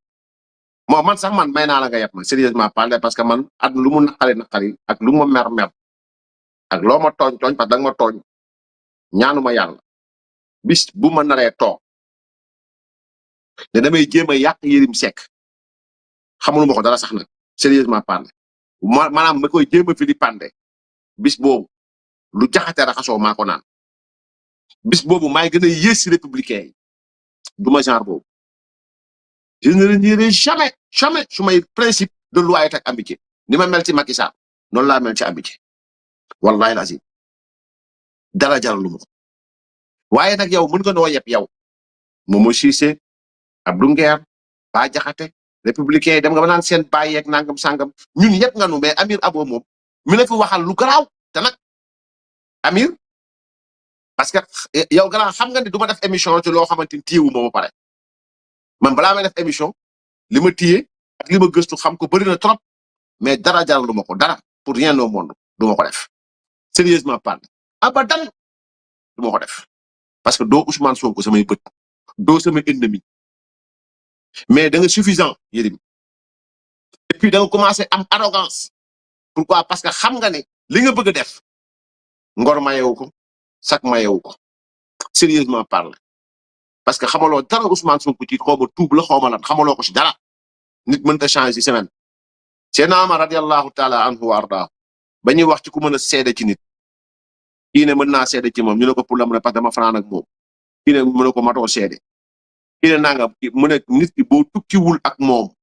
moo man sax man may naa la nga yeb ma sérieusement parler parce que man at lu mu naqari ak lu ma mer ak loo ma tooñ parce que da nga ma tooñ ñaanuma yàlla bis bu ma naree toog ne damay jéem a yàq Yérim Seck xamuluma ko dara sax nag sérieusement parler maanaam ma koy jéem a fi di pande bis boobu lu jaxate raxasoo maa ko naan bis boobu maay gën a yées si républicain yi duma genre boobu je ne renierai jamais su may principe de loyauté ak amitié ni ma mel ci Macky Sall noonu laa mel ci amitié wallahi lazim dara jaralu ma ko waaye nag yow mën nga noo yeb yow Momo Cissé Abdou Nguer Bah Diakhaté républicain yi dem nga ba naan seen bàyyi yeeg nangam sangam ñun yëpp nga nu mais Amir Abo moom mi la fi waxal lu garaaw te nag Amir parce que yow garaaw xam nga ni du ma def émission ci loo xamante ni téyewu ma ba pare man balaa may def émission li ma téye ak li ma gëstu xam ko bëri na trop mais dara jaralu ma ko dara pour rien au monde du ma ko def sérieusement parle abadan du ma ko def parce que doo Ousmane Sonko samay bët doo sama ennemi mais da nga suffisant Yérim et puis da nga commencé am arrogance pourquoi parce que xam nga ne li nga bëgg a def ngor mayewu ko sak mayewu ko sérieusement parle parce que xamaloo dara Ousmane Sonko ci xawma tuub la xawma lan xamaloo ko ci dara nit mënta changer ci semaine Seydina Omar radiyallahu taala anhu wa arda ba ñuy wax ci ku mën a seede ci nit kii ne mën naa seede ci moom ñu ne ko pour la mu ne parce que dama fanaan ak moom kii ne mën na ko matoo seede kii ne nangam mu ne nit ki boo tukkiwul ak moom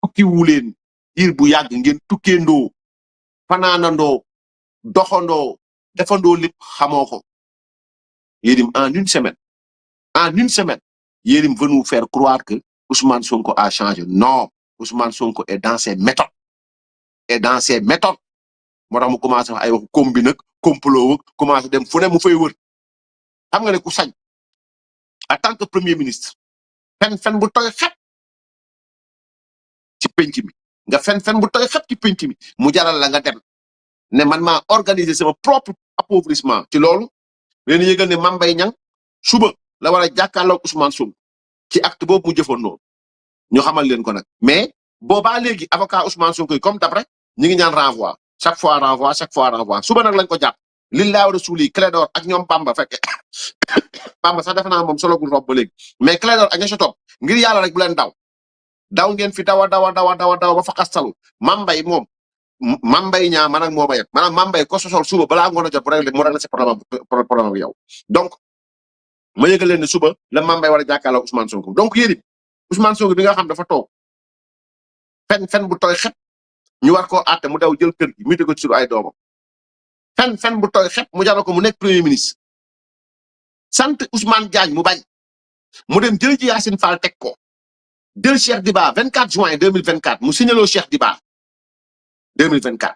tukkiwuleen diir bu yàgg ngeen tukkeendoo fanaanandoo doxandoo defandoo lépp xamoo ko Yérim en une semaine Yérim veut nous faire croire que Ousmane Sonko a changé non Ousmane Sonko est dans ses méthodes moo tax mu commencé wax ay waxu combi nag complot commencé dem fu ne mu fay wër xam nga ne ku sañ en tant que premier ministre fen bu toy xet ci penc mi nga fen bu toy xet ci penc mi mu jaral la nga dem ne man maa organiser sama propre appauvrissement ci loolu leen yëgal ne Mame Mbaye Niang suba la war a jàkkaarloog Ousmane Sonko ci acte boobu mu jëfoon noonu ñu xamal leen ko nag mais boobaa léegi avocat Ousmane Sonko yi comme d'après ñu ngi ñaan renvoi chaque fois renvoi suba nag lañ ko jàpp lillahi wa rasuli Clédor ak ñoom Bamba fekk Bamba sax defe naa moom solo gu rob ba léegi mais Clédor ak ña ca topp ngir yàlla rek bu leen daw ngeen fi dawa ba fa xastalu Mame Mbaye moom Mame Mbaye ñaa man ak moo ma yegg maanaam Mame Mbaye ko sosol suba balaa ngoon a jot mu réglé si problème ak yow donc ma yëgal leen ne suba la Mame Mbaye war a jàkkaarloo Ousmane Sonko donc yéen it Ousmane Sonko bi nga xam dafa toog fen bu tooy xet ñu war koo àtte mu daw jël kër gi muté ko ci ay doomam fen bu tooy xet mu jaral ko mu nekk premier ministre sant Ousmane Diagne mu bañ mu dem jël ji Yacine Fall teg ko jël Cheikh Diba 24 juin 2024 mu signaloo Cheikh Diba 2024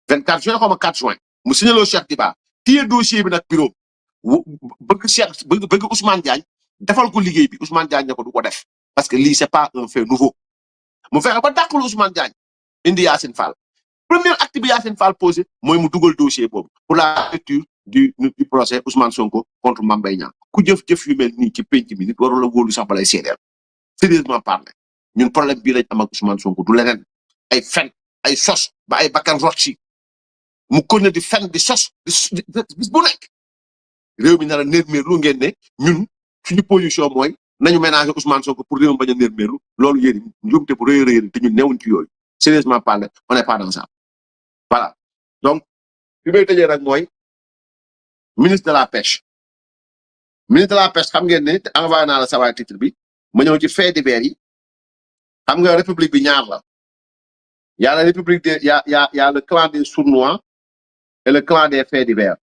24 juin xaw ma 4 juin mu signaloo Cheikh Diba téye dossier bi nag bureau bëgg Ousmane Diagne defal ko liggéey bi Ousmane Diagne ne ko du ko def parce que lii c'est pas un fait nouveau mu fexe ba dàqul Ousmane Diagne indi Yacine Fall premier acte bi Yacine Fall posé mooy mu dugal dossier boobu pour la lecture du procès Ousmane Sonko contre Mame Mbaye Niang ku jëf yu mel nii ci penc mi nit warul la wóolu sax balay seedeel sérieusement parlé ñun problème bii lañ am ak Ousmane Sonko du leneen ay fen ay sos ba ay bakkan rot ci mu konne di fen di sos bis bu nekk réew mi nar a nërmeerlu ngeen ne ñun suñu position mooy nañu ménager Ousmane Sonko pour réew mi bañ a nërmeerlu loolu yéen njuumte bu rëy te ñun newuñ ci yooyu sérieusement parlé on n'est pas dans ça voilà donc fi may tëjee nag mooy ministre de la pêche xam ngeen ne te envoyé naa la sawaay titre bi ma ñëw ci fait divers yi xam nga république bi ñaar la y a la république des y a le clan des sournois et le clan des faits divers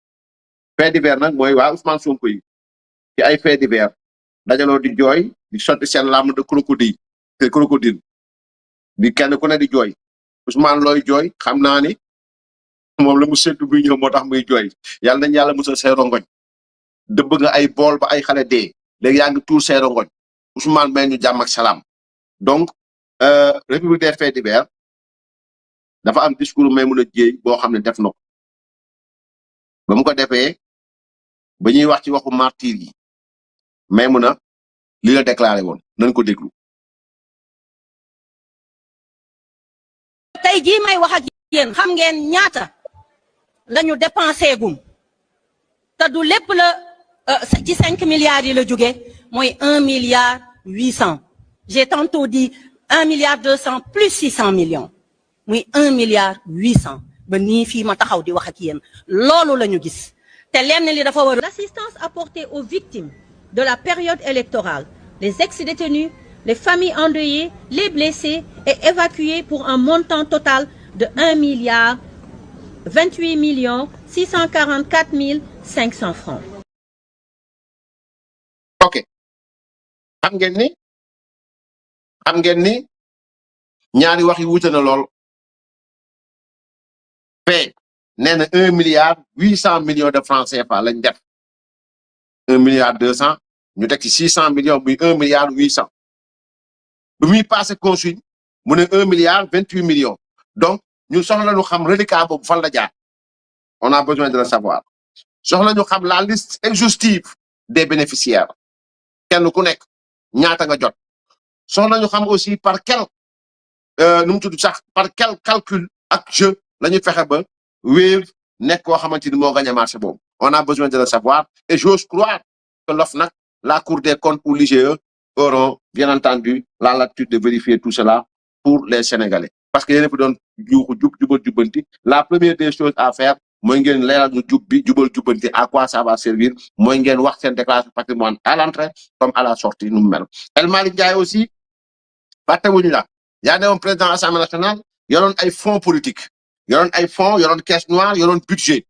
nag mooy waa Ousmane Sonko yi ci ay faits divers dajaloo di jooy di sotti seen larme de crocodile di kenn ku ne di jooy Ousmane looy jooy xam naa ni moom la mu séntu buy ñëw moo tax muy jooy yàlla nañ yàlla musal say rongoñ dëbb nga ay bool ba ay xale dee léegi yaa ngi tuur say rongoñ Ousmane may ñu jàmm ak salaam donc république des faits divers dafa am discours may mun a jéey boo xam ne def na ko ba mu ko defee ba ñuy wax ci waxu martyr yi may mun a li la déclaré woon nañ ko déglu. tey jii may wax ak yéen xam ngeen ñaata lañu dépensé gum te du lépp la ci 5 milliards yi la jóge mooy 1 milliard 800 j'ai tantôt dit 1 milliard 200 plus 600 millions muy 1 milliard 800 ba nii fii ma taxaw di wax ak yéen loolu la ñu gis te lenn li dafa war l'assistance apportée aux victimes de la période électorale les ex-détenus les familles endeuillées les blessés est évacuée pour un montant total de 1 milliard 28 millions 644 mille 500 francs. ok xam ngeen ni ñaari wax yi wuute na lool fee nee na 1 milliard 800 millions de francs CFA lañ def 1 milliard 200 ñu teg ci 600 millions muy 1 milliard 800 bu muy passé consigne mu ne 1 milliard 28 millions donc ñun soxla ñu xam reliquat boobu fan la jaar on a besoin de le savoir soxla ñu xam la liste exhaustive des bénéficiaires kenn ku nekk ñaata nga jot soxla ñu xam aussi par quel nu mu tudd sax par quel calcul ak jeu la ñu fexe ba Wave nekk koo xamante ni moo gagné marché boobu on a besoin de le savoir et j'ose croire que l'OFNAC la Cour des comptes ou l'IGE auront bien entendu la latitude de vérifier tout cela pour les Sénégalais parce que yéen a fi doon jubal jubbanti la première des choses à faire mooy ngeen leeral ñu jubal jubbanti à quoi ça va servir mooy ngeen wax seen déclaration patrimoine à l'entrée comme à la sortie nu mu mel. El Malick Ndiaye aussi fàttewuñu la yaa ne woon président assemblée nationale yoroon ay fonds politique yoroon ay fonds yoroon caisse noire yoroon budget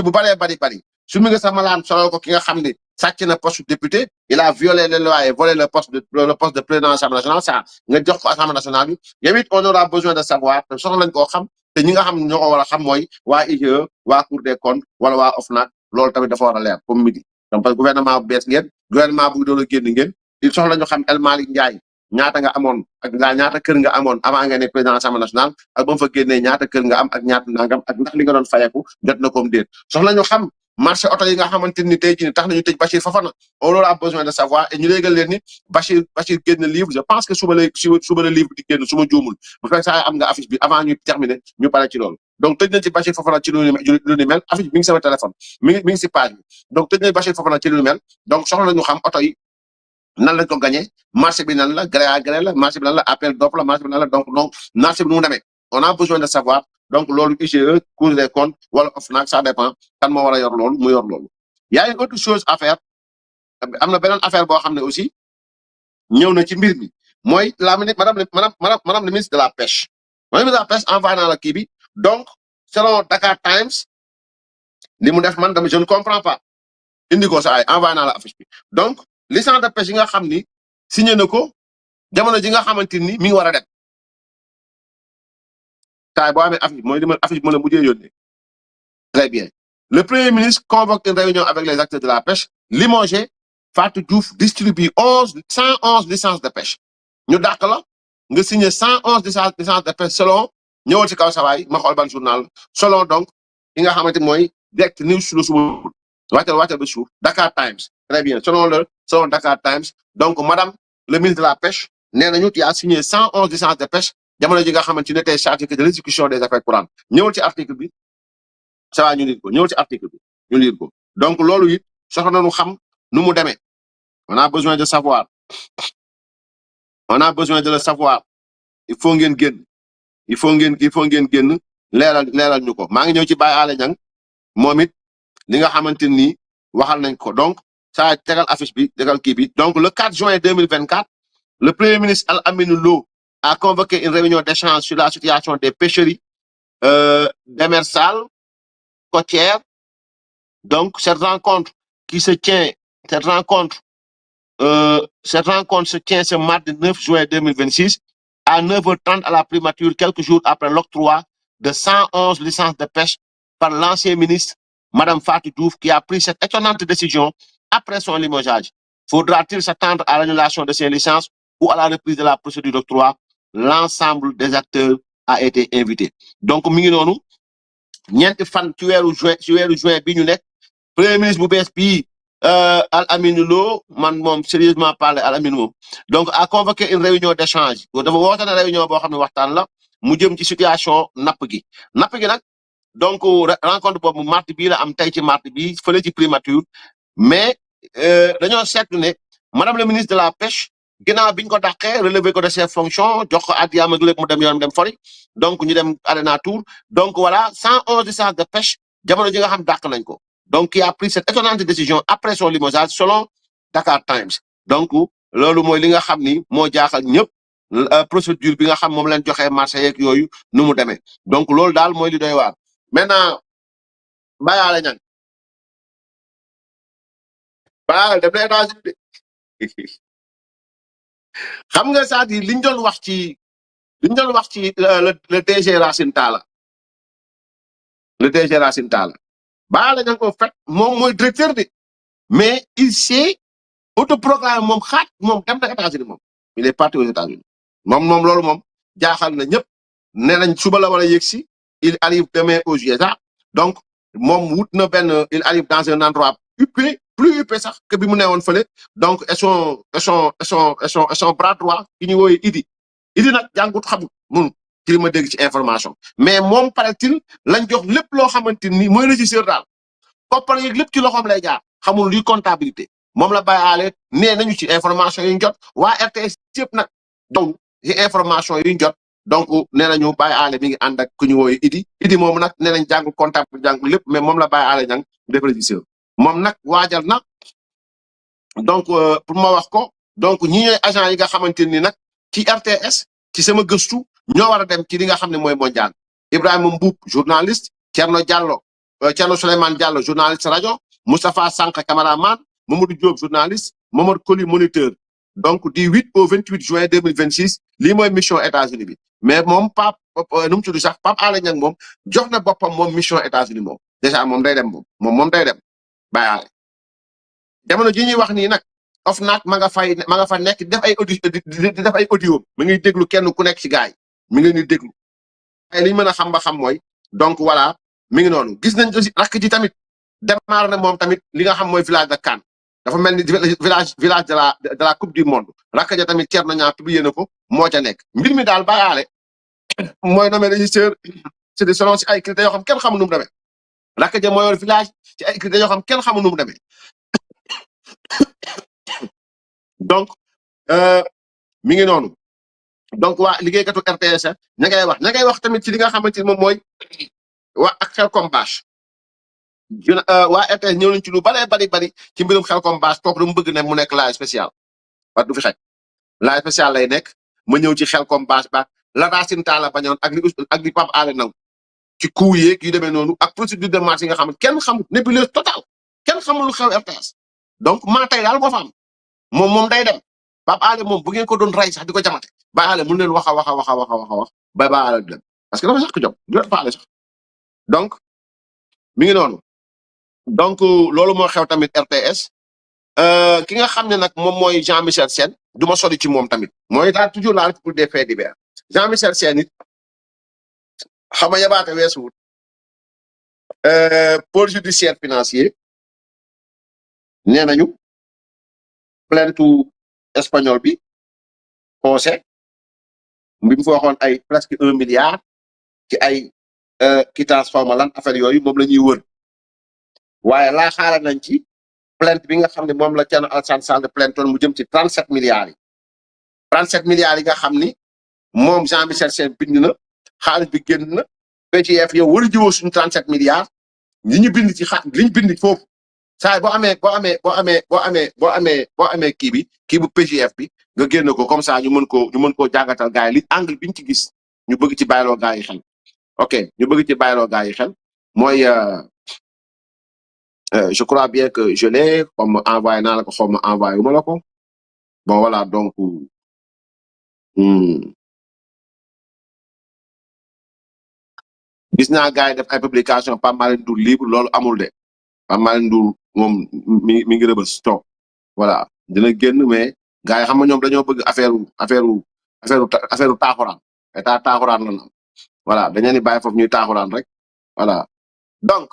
bu bari su mi nga sa malaan solo ko ki nga xam ne sàcc na poste député il a violé les lois et volé le poste de président assemblée nationale ça nga jox ko assemblée nationale bi yow it on aura besoin de savoir te soxla lañ koo xam te ñi nga xam ñoo ko war a xam mooy waa IGE waa Cour des comptes wala waa OFNAC loolu tamit dafa war a leer comme midi donc parce que gouvernement bu bees ngeen gouvernement bu doon a génn ngeen il soxla ñu xam El Malick Ndiaye ñaata nga amoon ak ñaata kër nga amoon avant nga ne président assemblée nationale ak ba mu fa génnee ñaata kër nga am ak ñaata nangam ak ndax li nga doon fayeku jot na comme déet soxla ñu xam marché oto yi nga xamante ni tey jii ni tax nañu tëj Bachir Fofana on aura besoin de savoir et ñu léegal leen ni Bachir génn livre je pense que suba la livre di génn su ma juumul bu fekk saa am nga affiche bi avant ñuy terminer ñu pare ci loolu donc tëj nañ ci Bachir Fofana ci lu ni mel affiche bi mi ngi sama téléphone mi ngi si page bi donc tëj nañ Bachir Fofana ci lu ni mel donc soxla nañu xam oto yi nan lañ ko gagné marché bi nan la gré à gré la marché bi nan la appel d'offre la marché bi nan la donc marché bi nu mu demee on a besoin de savoir donc loolu IGE Cour des comptes wala OFNAC ça dépend kan moo war a yor loolu mu yor loolu. y a une autre chose à faire am na beneen affaire boo xam ne aussi ñëw na ci mbir mi mooy la madame le ministre de la pêche madame le ministre de la pêche envoyé naa la kii bi donc selon Dakar Times li mu def man dama je ne comprends pas indi ko sa ay envoyé naa la affiche bi donc licence de pêche yi nga xam ni signé na ko jamono ji nga xamante ni mi ngi war a dem. taay boo amee affiche mooy li ma affiche bi ma la mujjee yónnee très bien le premier ministre convoque une réunion avec les acteurs de la pêche limogé Fatou Diouf distribue 111 licences de pêche ñu dàq la nga signé 111 licences de pêche selon ñëwal ci kaw sawaay ma xool ban journal selon donc ki nga xamante mooy direct news sur le suba wàccal ba suuf Dakar Times très bien selon Dakar Times donc madame le ministre de la pêche nee nañu tu as signé 111 licences de pêche jamono ji nga xamante ne tey chargé de l'exécution des affaires courantes ñëwal ci article bi ça va ñu lire ko ñëwal ci article bi ñu lire ko donc loolu it soxla nañu xam nu mu demee on a besoin de savoir le savoir il faut ngeen génn leeral ñu ko maa ngi ñëw ci Baye Alé Niang moom it li nga xamante ni waxal nañ ko donc ça tegal affiche bi tegal kii bi donc le 4 juin 2024 le premier ministre Al Aminou Lo a convoqué une réunion d'échange sur la situation des pêcheries démersales côtières. Donc, cette rencontre se tient ce mardi 9 juin 2026 à 9h30 à la primature, quelques jours après l'octroi de 111 licences de pêche par l'ancien ministre, Madame Fatou Diouf, qui a pris cette étonnante décision après son limogeage. Faudra-t-il s'attendre à l'annulation de ces licences ou à la reprise de la procédure d'octroi? L'ensemble des acteurs a été invité. Donc, mi ngi noonu ñeenti fan ci weeru juin bi ñu nekk premier ministre bu bees bii Al Aminou Lo man moom sérieusement parlé Al Aminou moom donc a convoqué une réunion d'échange dafa woote na réunion boo xam ne waxtaan la mu jëm ci situation napp gi nag donc rencontre boobu mardi bii la am tey ci mardi bi fële ci primature mais dañoo seetlu ne madame le ministre de la pêche ginnaaw biñ ko dàqee relevé ko de ses fonctions jox ko addiyaam ak lépp mu dem yoonam dem fori donc ñu dem Arena Tour donc voilà 111 licences de pêche jamono ji nga xam dàq nañ ko donc qui a pris cette étonnante décision après son limogeage selon Dakar Times donc loolu mooy li nga xam ni moo jaaxal ñëpp procédure bi nga xam moom leen joxee marché yeeg yooyu nu mu demee donc loolu daal mooy li doy waar maintenant Baye Alé Niang dem na États-Unis xam nga c'est-à-dire liñ doon wax ci le DG Racine Talla Baye Alé Niang en fait moom mooy directeur bi mais il s'est autoproclamé moom moom dem na États-Unis moom il est parti aux États-Unis moom loolu moom jaaxal na ñëpp nee nañ suba la war a yegsi il arrive demain aux USA donc moom wut na il arrive dans un endroit huppé plus huppé sax que bi mu newoon fële donc et son bras droit ki ñu wooyee Idi nag jàngut xamul mun ci li ma dégg ci information mais moom paraît-il lañ jox lépp loo xamante ni mooy régisseur daal koppar yeeg lépp ci loxoom lay jaar xamul luy comptabilité moom la Baye Alé nee nañu ci information yi ñu jot waa RTS yëpp nag donc ci information yi ñu jot donc nee nañu Baye Alé mi ngi ànd ak ku ñu wooyee Idi moom nag nee nañ jàngul comptable jàngul lépp mais moom la Baye Alé Niang def régisseur moom nag waajal na donc pour ma wax ko donc ñi ñooy agent yi nga xamante ni nag ci RTS ci sama gëstu ñoo war a dem ci li nga xam ne mooy mondial Ibrahima Mboup journaliste Thierno Souleymane Diallo journaliste rajo Moustapha Sank cameraman Mamadou Diop journaliste Momar Koli moniteur donc du 8 au 28 juin 2026 lii mooy mission États-Unis bi mais moom Pape nu mu tudd sax Pape Alé Niang moom jox na boppam moom mission États-Unis moom déjà moom day dem moom day dem bàyyi jamono ji ñuy wax nii nag OFNAC ma nga fa nekk def ay audio di def ay audio mi ngi déglu kenn ku nekk ci gaay mi ngi leen di déglu ay li ñu mën a xam ba xam mooy donc voilà mi ngi noonu gis nañ aussi rakk ji tamit démarré na moom tamit li nga xam mooy village de Cannes dafa mel ni village de la coupe du monde rakk ja tamit Thierno Niang publié na ko moo ca nekk mbir mi daal bàyyaale mooy nommé régisseur c'est de selon si ay critères yoo xam kenn xamul nu mu demee rakk ja mooy yor village ci ay critères yoo xam kenn xamul nu mu demee donc mi ngi noonu donc waa liggéeykatu RTS ña ngay wax tamit ci li nga xamante ni moom mooy waa ak Xelcom bâche waa RTS ñëw nañ ci lu bari ci mbirum Xelcom bâche kooku dama bëgg ne mu nekk live spécial wax du fi xaj live spécial lay nekk ma ñëw ci Xelcom bâche ba la Racine Talla bañoon ak li Pape Alé Niang ci coût yeeg yu demee noonu ak procédure de marché yi nga xam ne kenn xamul nébuleuse total kenn xamul lu xew RTS donc maa tey daal moo fa am moom day dem Pape Alé moom bu ngeen ko doon rey sax di ko jamate Baye Alé mun leen wax ba Baye Alé di dem parce que dafa sax ko jom du Pape Alé sax donc mi ngi noonu donc loolu moo xew tamit RTS ki nga xam ne nag moom mooy Jean-Michel Sène du ma sori ci moom tamit mooy daal toujours la pour des faits divers Jean-Michel Sène it xam nga yabaate weesuwut pôle judiciaire financier nee nañu plainte espagnol bi conseil bi mu fa waxoon ay presque 1 milliard ci ay quittance xawma lan affaire yooyu moom la ñuy wër waaye laa xaaral nañ ci plainte bi nga xam ne moom la Thierno Alassane Sall plainte mu jëm ci 37 milliards yi 37 milliards yi nga xam ni moom Jean-Michel Sène bind na xaalis bi génn na PGF yow war a jiwoo suñu 37 milliards li ñu bind ci li ñu bind foofu saa boo amee kii bu PGF bi nga génn ko comme ça ñu mën koo jàngatal gars yi li angle biñ ci gis ñu bëgg ci bàyyiloo gars yi xel ok ñu bëgg ci bàyyiloo gars yi xel mooy je crois bien que je l'ai comme envoyé naa la ko xaw ma envoyé wu ma la ko bon voilà donc gis naa gars yi def ay publication Pape Malick Ndour libre loolu amul de Pape Malick Ndour moom mi ngi rëbës toog voilà dina génn mais gars yi xam nga ñoom dañoo bëgg affaire taaxuraan état taaxuraan la na voilà dañu leen di bàyyi foofu ñuy taaxuraan rek voilà donc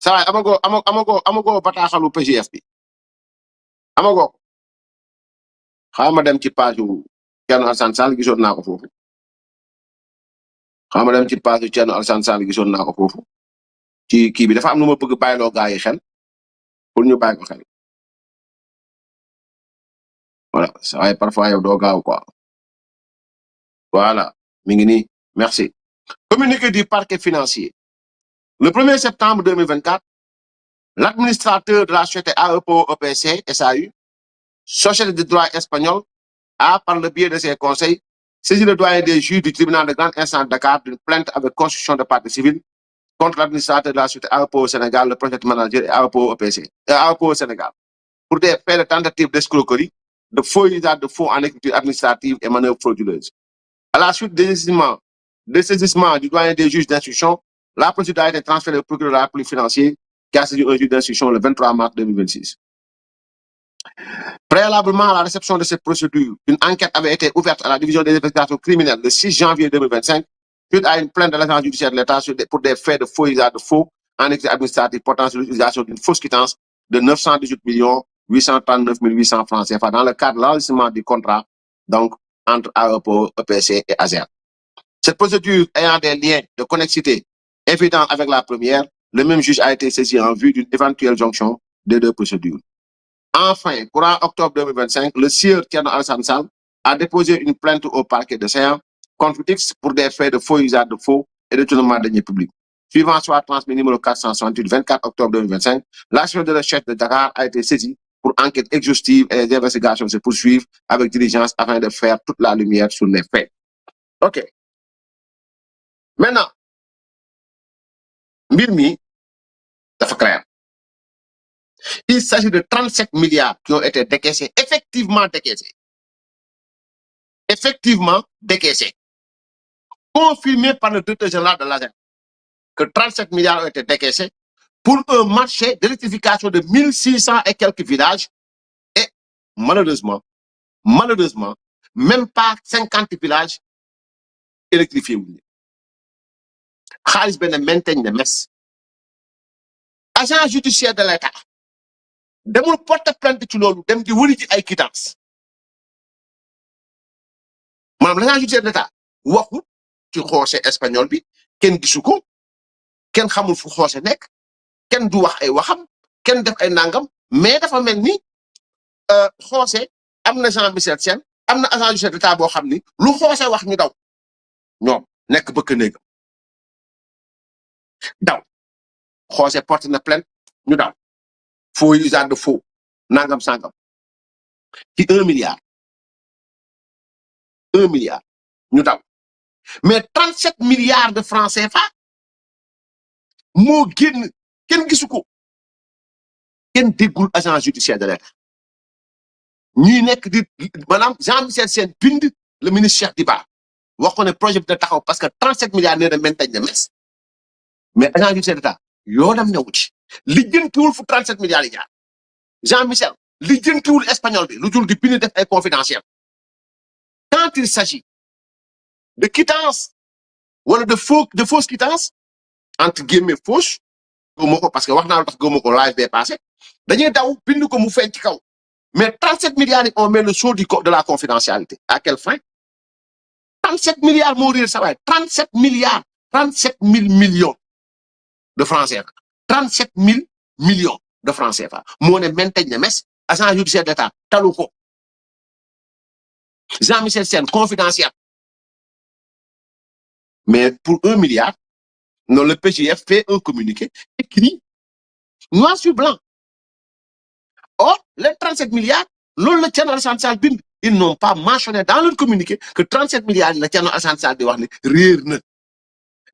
saa waay amagoo bataaxalu PGF bi amagoo xaaral ma dem ci page yu Thierno Alassane Sall gisoon naa ko foofu xaaral ma dem ci page yu Thierno Alassane Sall gisoon naa ko foofu ci kii bi dafa am lu ma bëgg bàyyiloo gars yi xel pour ñu bàyyi ko xel voilà saa waay parfois yow doo gaaw quoi voilà mi ngi nii merci. Communiqué du parquet financier. Le 1er septembre 2024, l'administrateur de la société AEPO EPC SAU, société de droit espagnol, a, par le biais de ses conseils, saisi le doyen des juges du tribunal de grande instance de Dakar d'une plainte avec constitution de partie civile contre l'administrateur de la société AEPO au Sénégal, le project manager et AEPO EPC, AEPO au Sénégal, pour des faits de tentative d'escroquerie, de faux usage de faux en écriture administrative et manœuvres frauduleuses. À la suite des saisissements du doyen des juges d'instruction, la procédure a été transférée au procureur de la République financier qui a saisi un juge d'instruction le 23 mars 2026. Préalablement à la réception de cette procédure, une enquête avait été ouverte à la division des investigations criminelles le 6 janvier 2025 suite à une plainte de l'agence judiciaire de l'État pour des faits de faux usage de faux en écriture administrative portant sur l'utilisation d'une fausse quittance de 918 839 800 francs CFA dans le cadre de l'enregistrement du contrat donc entre AEPO, EPC et ASER. Cette procédure ayant des liens de connexité évidents avec la première, le même juge a été saisi en vue d'une éventuelle jonction des deux procédures. Enfin, courant octobre 2025, le sieur Thierno Alassane Sall a déposé une plainte au parquet de Saint contre X pour des faits de faux usage de faux et de détournement de deniers publics. Suivant soit transmis numéro 468, 24 octobre 2025, l'action de recherche de Dakar a été saisie pour enquête exhaustive et les investigations se poursuivent avec diligence afin de faire toute la lumière sur les faits. OK. Maintenant, mbir mi dafa clair Il s'agit de 37 milliards qui ont été décaissés, effectivement décaissés. Effectivement décaissés. Confirmé par le directeur général de l'ASEN que 37 milliards ont été décaissés pour un marché d'électrification de 1600 et quelques villages. Et malheureusement, même pas 50 villages électrifiés. Khalis Ben maintain de mes. Agent judiciaire de l'État. Demul porte plainte ci lolu dem di wuri ci ay quittance. Manam l'agent judiciaire de l'État waxu ci xossé espagnol bi ken gisuko ken xamul fu xossé nek ken du wax ay waxam ken def ay nangam mais dafa melni xossé amna Jean Michel Sen amna agent judiciaire de l'État bo xamni lu xossé wax ñu daw ñom nek bëkk neeg daw xossé porte na plainte ñu daw faux usage de faux nangam sangam ci 1 milliard ñu daw mais 37 milliards de francs CFA moo génn kenn gisu ko kenn déggul agent judiciaire de l'État ñuy nekk di maanaam Jean-Michel Sène bind le ministre Cheikh Diba wax ko ne projet bi da taxaw parce que 37 milliards nee na maintañ na mes mais agent judiciaire d'État yoonam newu ci lijjantiwul fu 37 milliards yi jaar Jean-Michel lijjantiwul espagnol bi lu dul di bind def ay confidentiel quand il s'agit de quittance wala de fausses quittances entre guillemets fausses gëmoo parce que wax naa lu tax gëmoo ko live bee passé dañuy daw bind ko mu feeñ ci kaw mais 37 milliards on met le sceau de la confidentialité à quelle fin 37 milliards moo réer sa waay 37 milliards 37 000 millions de francs CFA 37 000 millions de francs CFA moo ne maintañ ne mes agent judiciaire d'État talu ko Jean-Michel Sène confidentiel mais pour 1 milliard non, le PGF fait un communiqué écrit noir sur blanc. Or, les 37 milliards, l'on le tient à l'essentiel bind. Ils n'ont pas mentionné dans leur communiqué que 37 milliards, le tient à l'essentiel de wax ne rire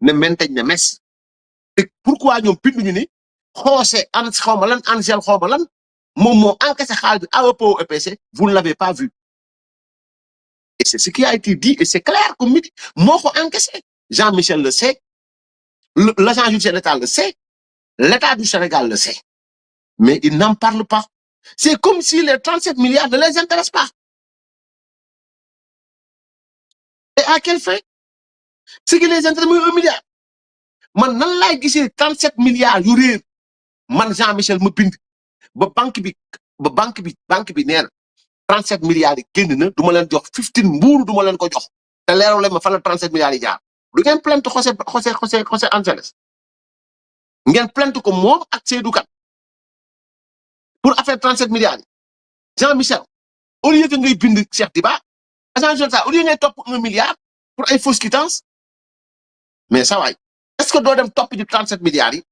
ne maintagne ne mes. Et pourquoi nous bind ñu ni xossé an xawma lan Angel xawma lan mom mo encaissé xal bi AEP au EPC, vous ne l'avez pas vu. Et c'est ce qui a été dit et c'est clair comme midi. Moko encaissé. Jean-Michel le sait. L'agent judiciaire de l'État le sait, l'État du Sénégal le sait, mais ils n'en parlent pas. C'est comme si les 37 milliards ne les intéressent pas. Et à quelle fin? Ce qui les intéresse, 1 milliard. Man, nan lay gisee 37 milliards yu réer man Jean-Michel ma bind ba banque bi nee na 37 milliards yi génn na du ma leen jox 15 mbuur du ma leen ko jox te leeral leen ma fan la 37 milliards yi jaar. Du ngeen plainte José Angeles ngeen plainte ko moom ak Seydou Kane pour affaire 37 milliards yi Jean-Michel au lieu que ngay bind Cheikh Diba agent judiciaire au lieu ngay topp 1 milliard pour ay fausses quittances mais ça waay est-ce que doo dem topp ci 37 milliards yi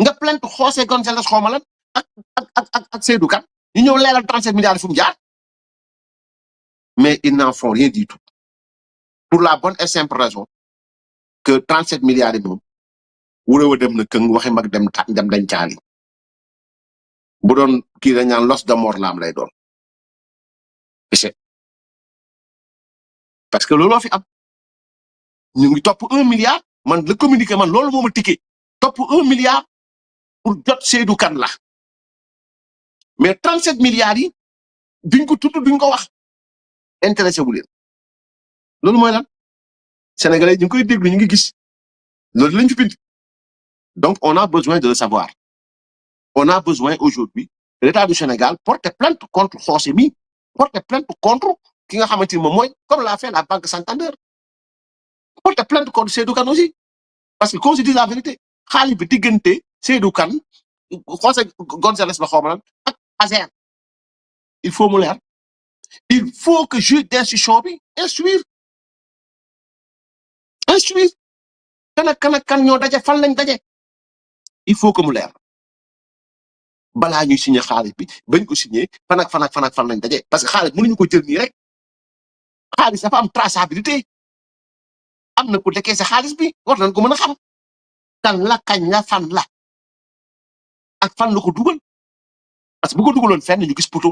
nga plainte José González xawma lan ak Seydou Kane ñu ñëw leeral 37 milliards yi fu mu jaar mais ils n'en font rien du tout. Pour la bonne et simple raison que 37 milliards de moom wurewa dem na këng waxi mag dem dañ caali bu doon kii dañ naan los de mort laam lay doon parce que looloo fi am ñu ngi topp 1 milliard man le communiqué man loolu moo ma tikkee topp 1 milliard pour jot Seydou Kane la mais 37 milliards yi duñ ko tudd duñ ko wax intéressé wu leen loolu mooy lan Sénégalais ñu ngi koy déglu ñu ngi gis loolu lañ fi bind donc on a besoin de le savoir on a besoin aujourd'hui l'État du Sénégal porte plainte contre Xossé mi porte plainte contre ki nga xamante ni moom mooy comme l'a fait la Banque Santander porte plainte contre Seydou Kane aussi parce que qu'on se dise la vérité xaalis bi diggante Seydou Kane José González la xawma lan ak Azer il faut mu leer il faut que juge d'instruction bi instruire kan ñoo daje fan lañ daje il faut que mu leer balaa ñuy signé xaalis bi bañ ko signé fan lañ daje parce que xaalis mënuñu ko jël nii rek xaalis dafa am traçabilité am na ku dekkee sa xaalis bi war nañ ko mën a xam kan la kañ la fan la ak fan la ko dugal parce que bu ko dugaloon fenn ñu gis poto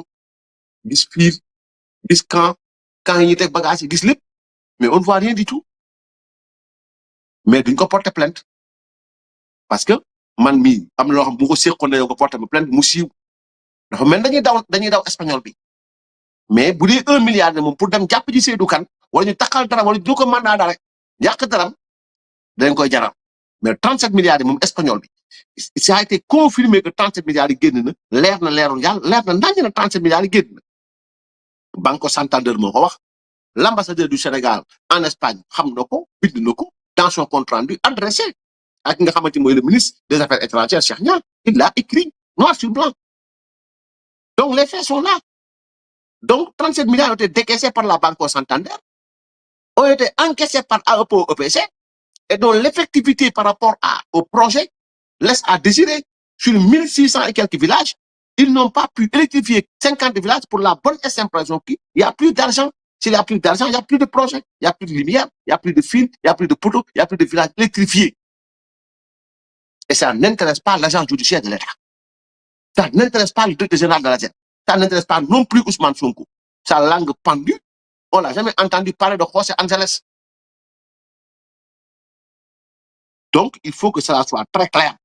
gis fiir gis camp yi teg bagage yi gis lépp mais on ne voit rien du tout mais duñ ko porter plainte parce que man mii am na loo xam bu ko séqoon na yow ko porter ma plainte mu siiw dafa mel dañuy daw espagnol bi mais bu dee 1 milliard ne moom pour dem jàpp ji Seydou Kane wala ñu taxal dara wala ñu ko mandat dara yàq daram dañ koy jaral mais 37 milliards yi moom espagnol bi ça a été confirmé que 37 milliards yi génn na leer na leerul yàlla leer na ndànk na 37 milliards yi génn na Banco Santander moo ko wax l'ambassadeur du Sénégal en Espagne xam na ko bind na ko dans son compte rendu adressé ak nga xamante mooy le ministre des Affaires étrangères Cheikh Niang il l'a écrit noir sur blanc donc les faits sont là donc 37 milliards ont été décaissés par la Banco Santander ont été encaissés par AEPO-EPC et dont l'effectivité par rapport au projet laisse à désirer sur 1600 et quelques villages. Ils n'ont pas pu électrifier 50 villages pour la bonne et simple raison qu'il n'y a plus d'argent. S'il n'y a plus d'argent, il n'y a plus de projet, il n'y a plus de lumière, il n'y a plus de fils, il n'y a plus de poteaux, il n'y a plus de villages électrifiés. Et ça n'intéresse pas l'agent judiciaire de l'État. Ça n'intéresse pas le directeur général de la ZEC. Ça n'intéresse pas non plus Ousmane Sonko. Sa langue pendue, on n'a jamais entendu parler de José Angeles. Donc, il faut que cela soit très clair.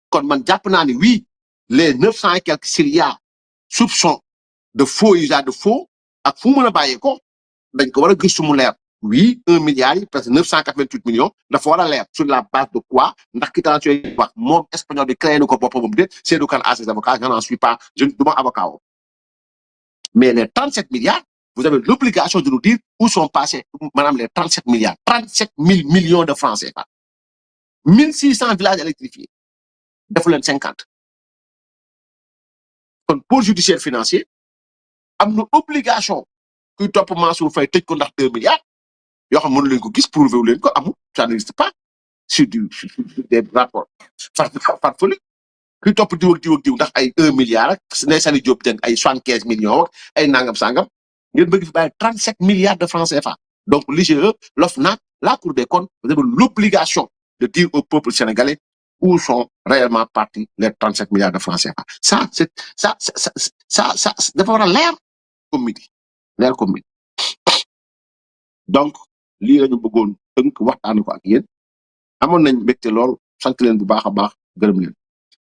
Quand man jàpp naa ni oui, les 900 et quelques s'il y a soupçons de faux usage de faux, ak fu mën a bàyyee ko, dañ ko war a gëstu mu leer. Oui, 1 milliard yi, presque 988 millions, dafa war a leer sur la base de quoi, ndax quittance yooyu wax moom espagnol bi créé na ko boppam bu dee Seydou Kane à ses avocats, je n'en suis pas, je ne suis pas avocat. Mais les 37 milliards, vous avez l'obligation de nous dire où sont passés, madame, les 37 milliards, 37 000 millions de francs CFA. 1600 villages électrifiés. Defu leen 50. Kon pôle judiciaire financier am na obligation kuy topp Mansour Faye tëj ko ndax 2 milliards yoo xam mënu leen ko gis prouvé wu leen ko amul ça n'existe pas sur des rapports farfelu kuy topp diw ak diw ndax ay 1 milliard ak ne Sani Diop Dieng ay 75 millions ak ay nangam sangam ngeen bëgg fi bàyyi 37 milliards de francs CFA. Donc l'IGE, l'OFNAC, la Cour des comptes, vous avez l'obligation de dire au peuple sénégalais où sont réellement partis les 37 milliards de francs CFA. Ça dafa war a leer comme midi leer comme midi. Donc lii la ñu bëggoon tënk waxtaanee ko ak yéen amoon nañ mbégte lool sant leen bu baax a baax gërëm leen.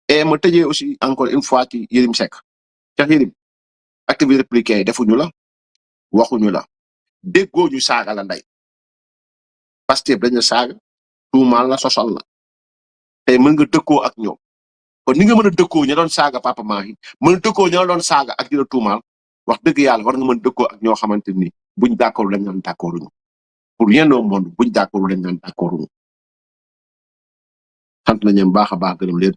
Et ma tëjee aussi encore une fois ci Yérim Seck Cheikh Yérim activité républicain yi defuñu la waxuñu la déggoo ñu saaga la ndey Pastef dañu saaga tuumaal la sosal la tey mën nga dëkkoo ak ñoom kon ni nga mën a dëkkoo ña doon saaga Papa Mahi mën a dëkkoo ña doon saaga ak dina tuumaal wax dëgg yàlla war nga mën dëkkoo ak ñoo xamante ni buñ d'accord lañ naan d'accord ñu pour rien au monde buñ d'accord lañ naan d'accord ñu sant nañu baax a baax gërëm leen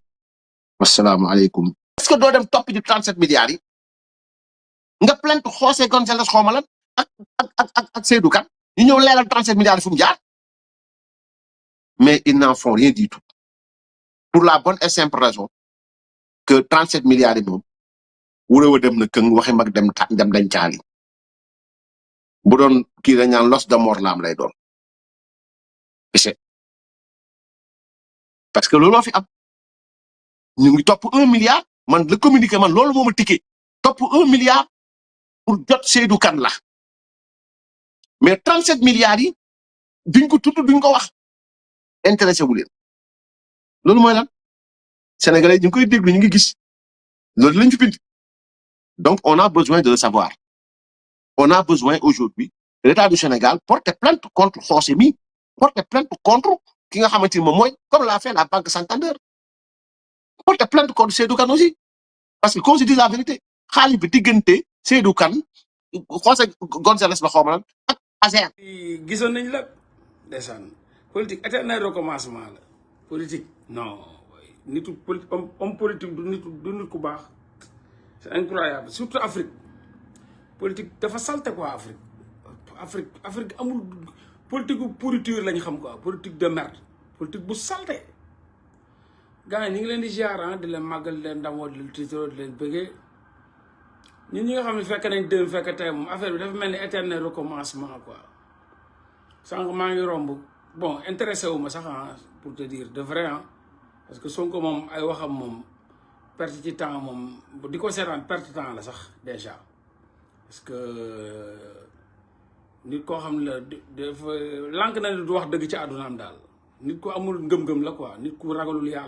wasalaamaaleykum. est-ce que doo dem topp ci 37 milliards yi nga plainte José González xawma lan ak Seydou Kane ñu ñëw leeral 37 milliards yi fu mu jaar mais ils n'en font rien du tout pour la bonne et simple raison que 37 milliards yi moom wurëwa dem na këng waxi mag dem dañ caali bu doon kii dañ naan los de mort laam lay doon parce que looloo fi am ñu ngi topp 1 milliard man le communiqué man loolu moo ma tikkee topp 1 milliard pour jot Seydou Kane la mais 37 milliards yi duñ ko tudd duñ ko wax intéressé wu leen loolu mooy lan sénégalais ñu ngi koy déglu ñu ngi gis loolu lañ fi bind donc on a besoin de le savoir on a besoin aujourd'hui l'État du Sénégal porte plainte contre José mi porte plainte contre ki nga xamante ni moom mooy comme l'a fait la Banque Santander porte plainte contre Seydou Kane aussi parce que qu'on se dise la vérité xaalis bi diggante Seydou Kane José González la xawma lan ak Azer. gisoon nañ la ndeysaan politique éternel recommencement la politique non nitu homme politique du nit ku baax c'est incroyable surtout Afrique politique dafa salte quoi Afrique amul politique bu pourriture lañ xam quoi politique de merde politique bu salte gars yi ñu ngi leen di ziar di leen màggal leen ndamoo di leen tiitaroo di leen bëggee ñun ñi nga xam ne fekk nañ démb fekk tey moom affaire bi dafa mel ni éternel recommencement quoi sànq maa ngi romb bon intéressé wu ma sax pour te dire de vrai parce que Sonko moom ay waxam moom perte ci temps moom di ko seetaan perte temps la sax déjà parce que nit koo xam ne la dafa lànk na ne du wax dëgg ci àddunaam daal nit ku amul ngëm-ngëm la quoi nit ku ragalul yàlla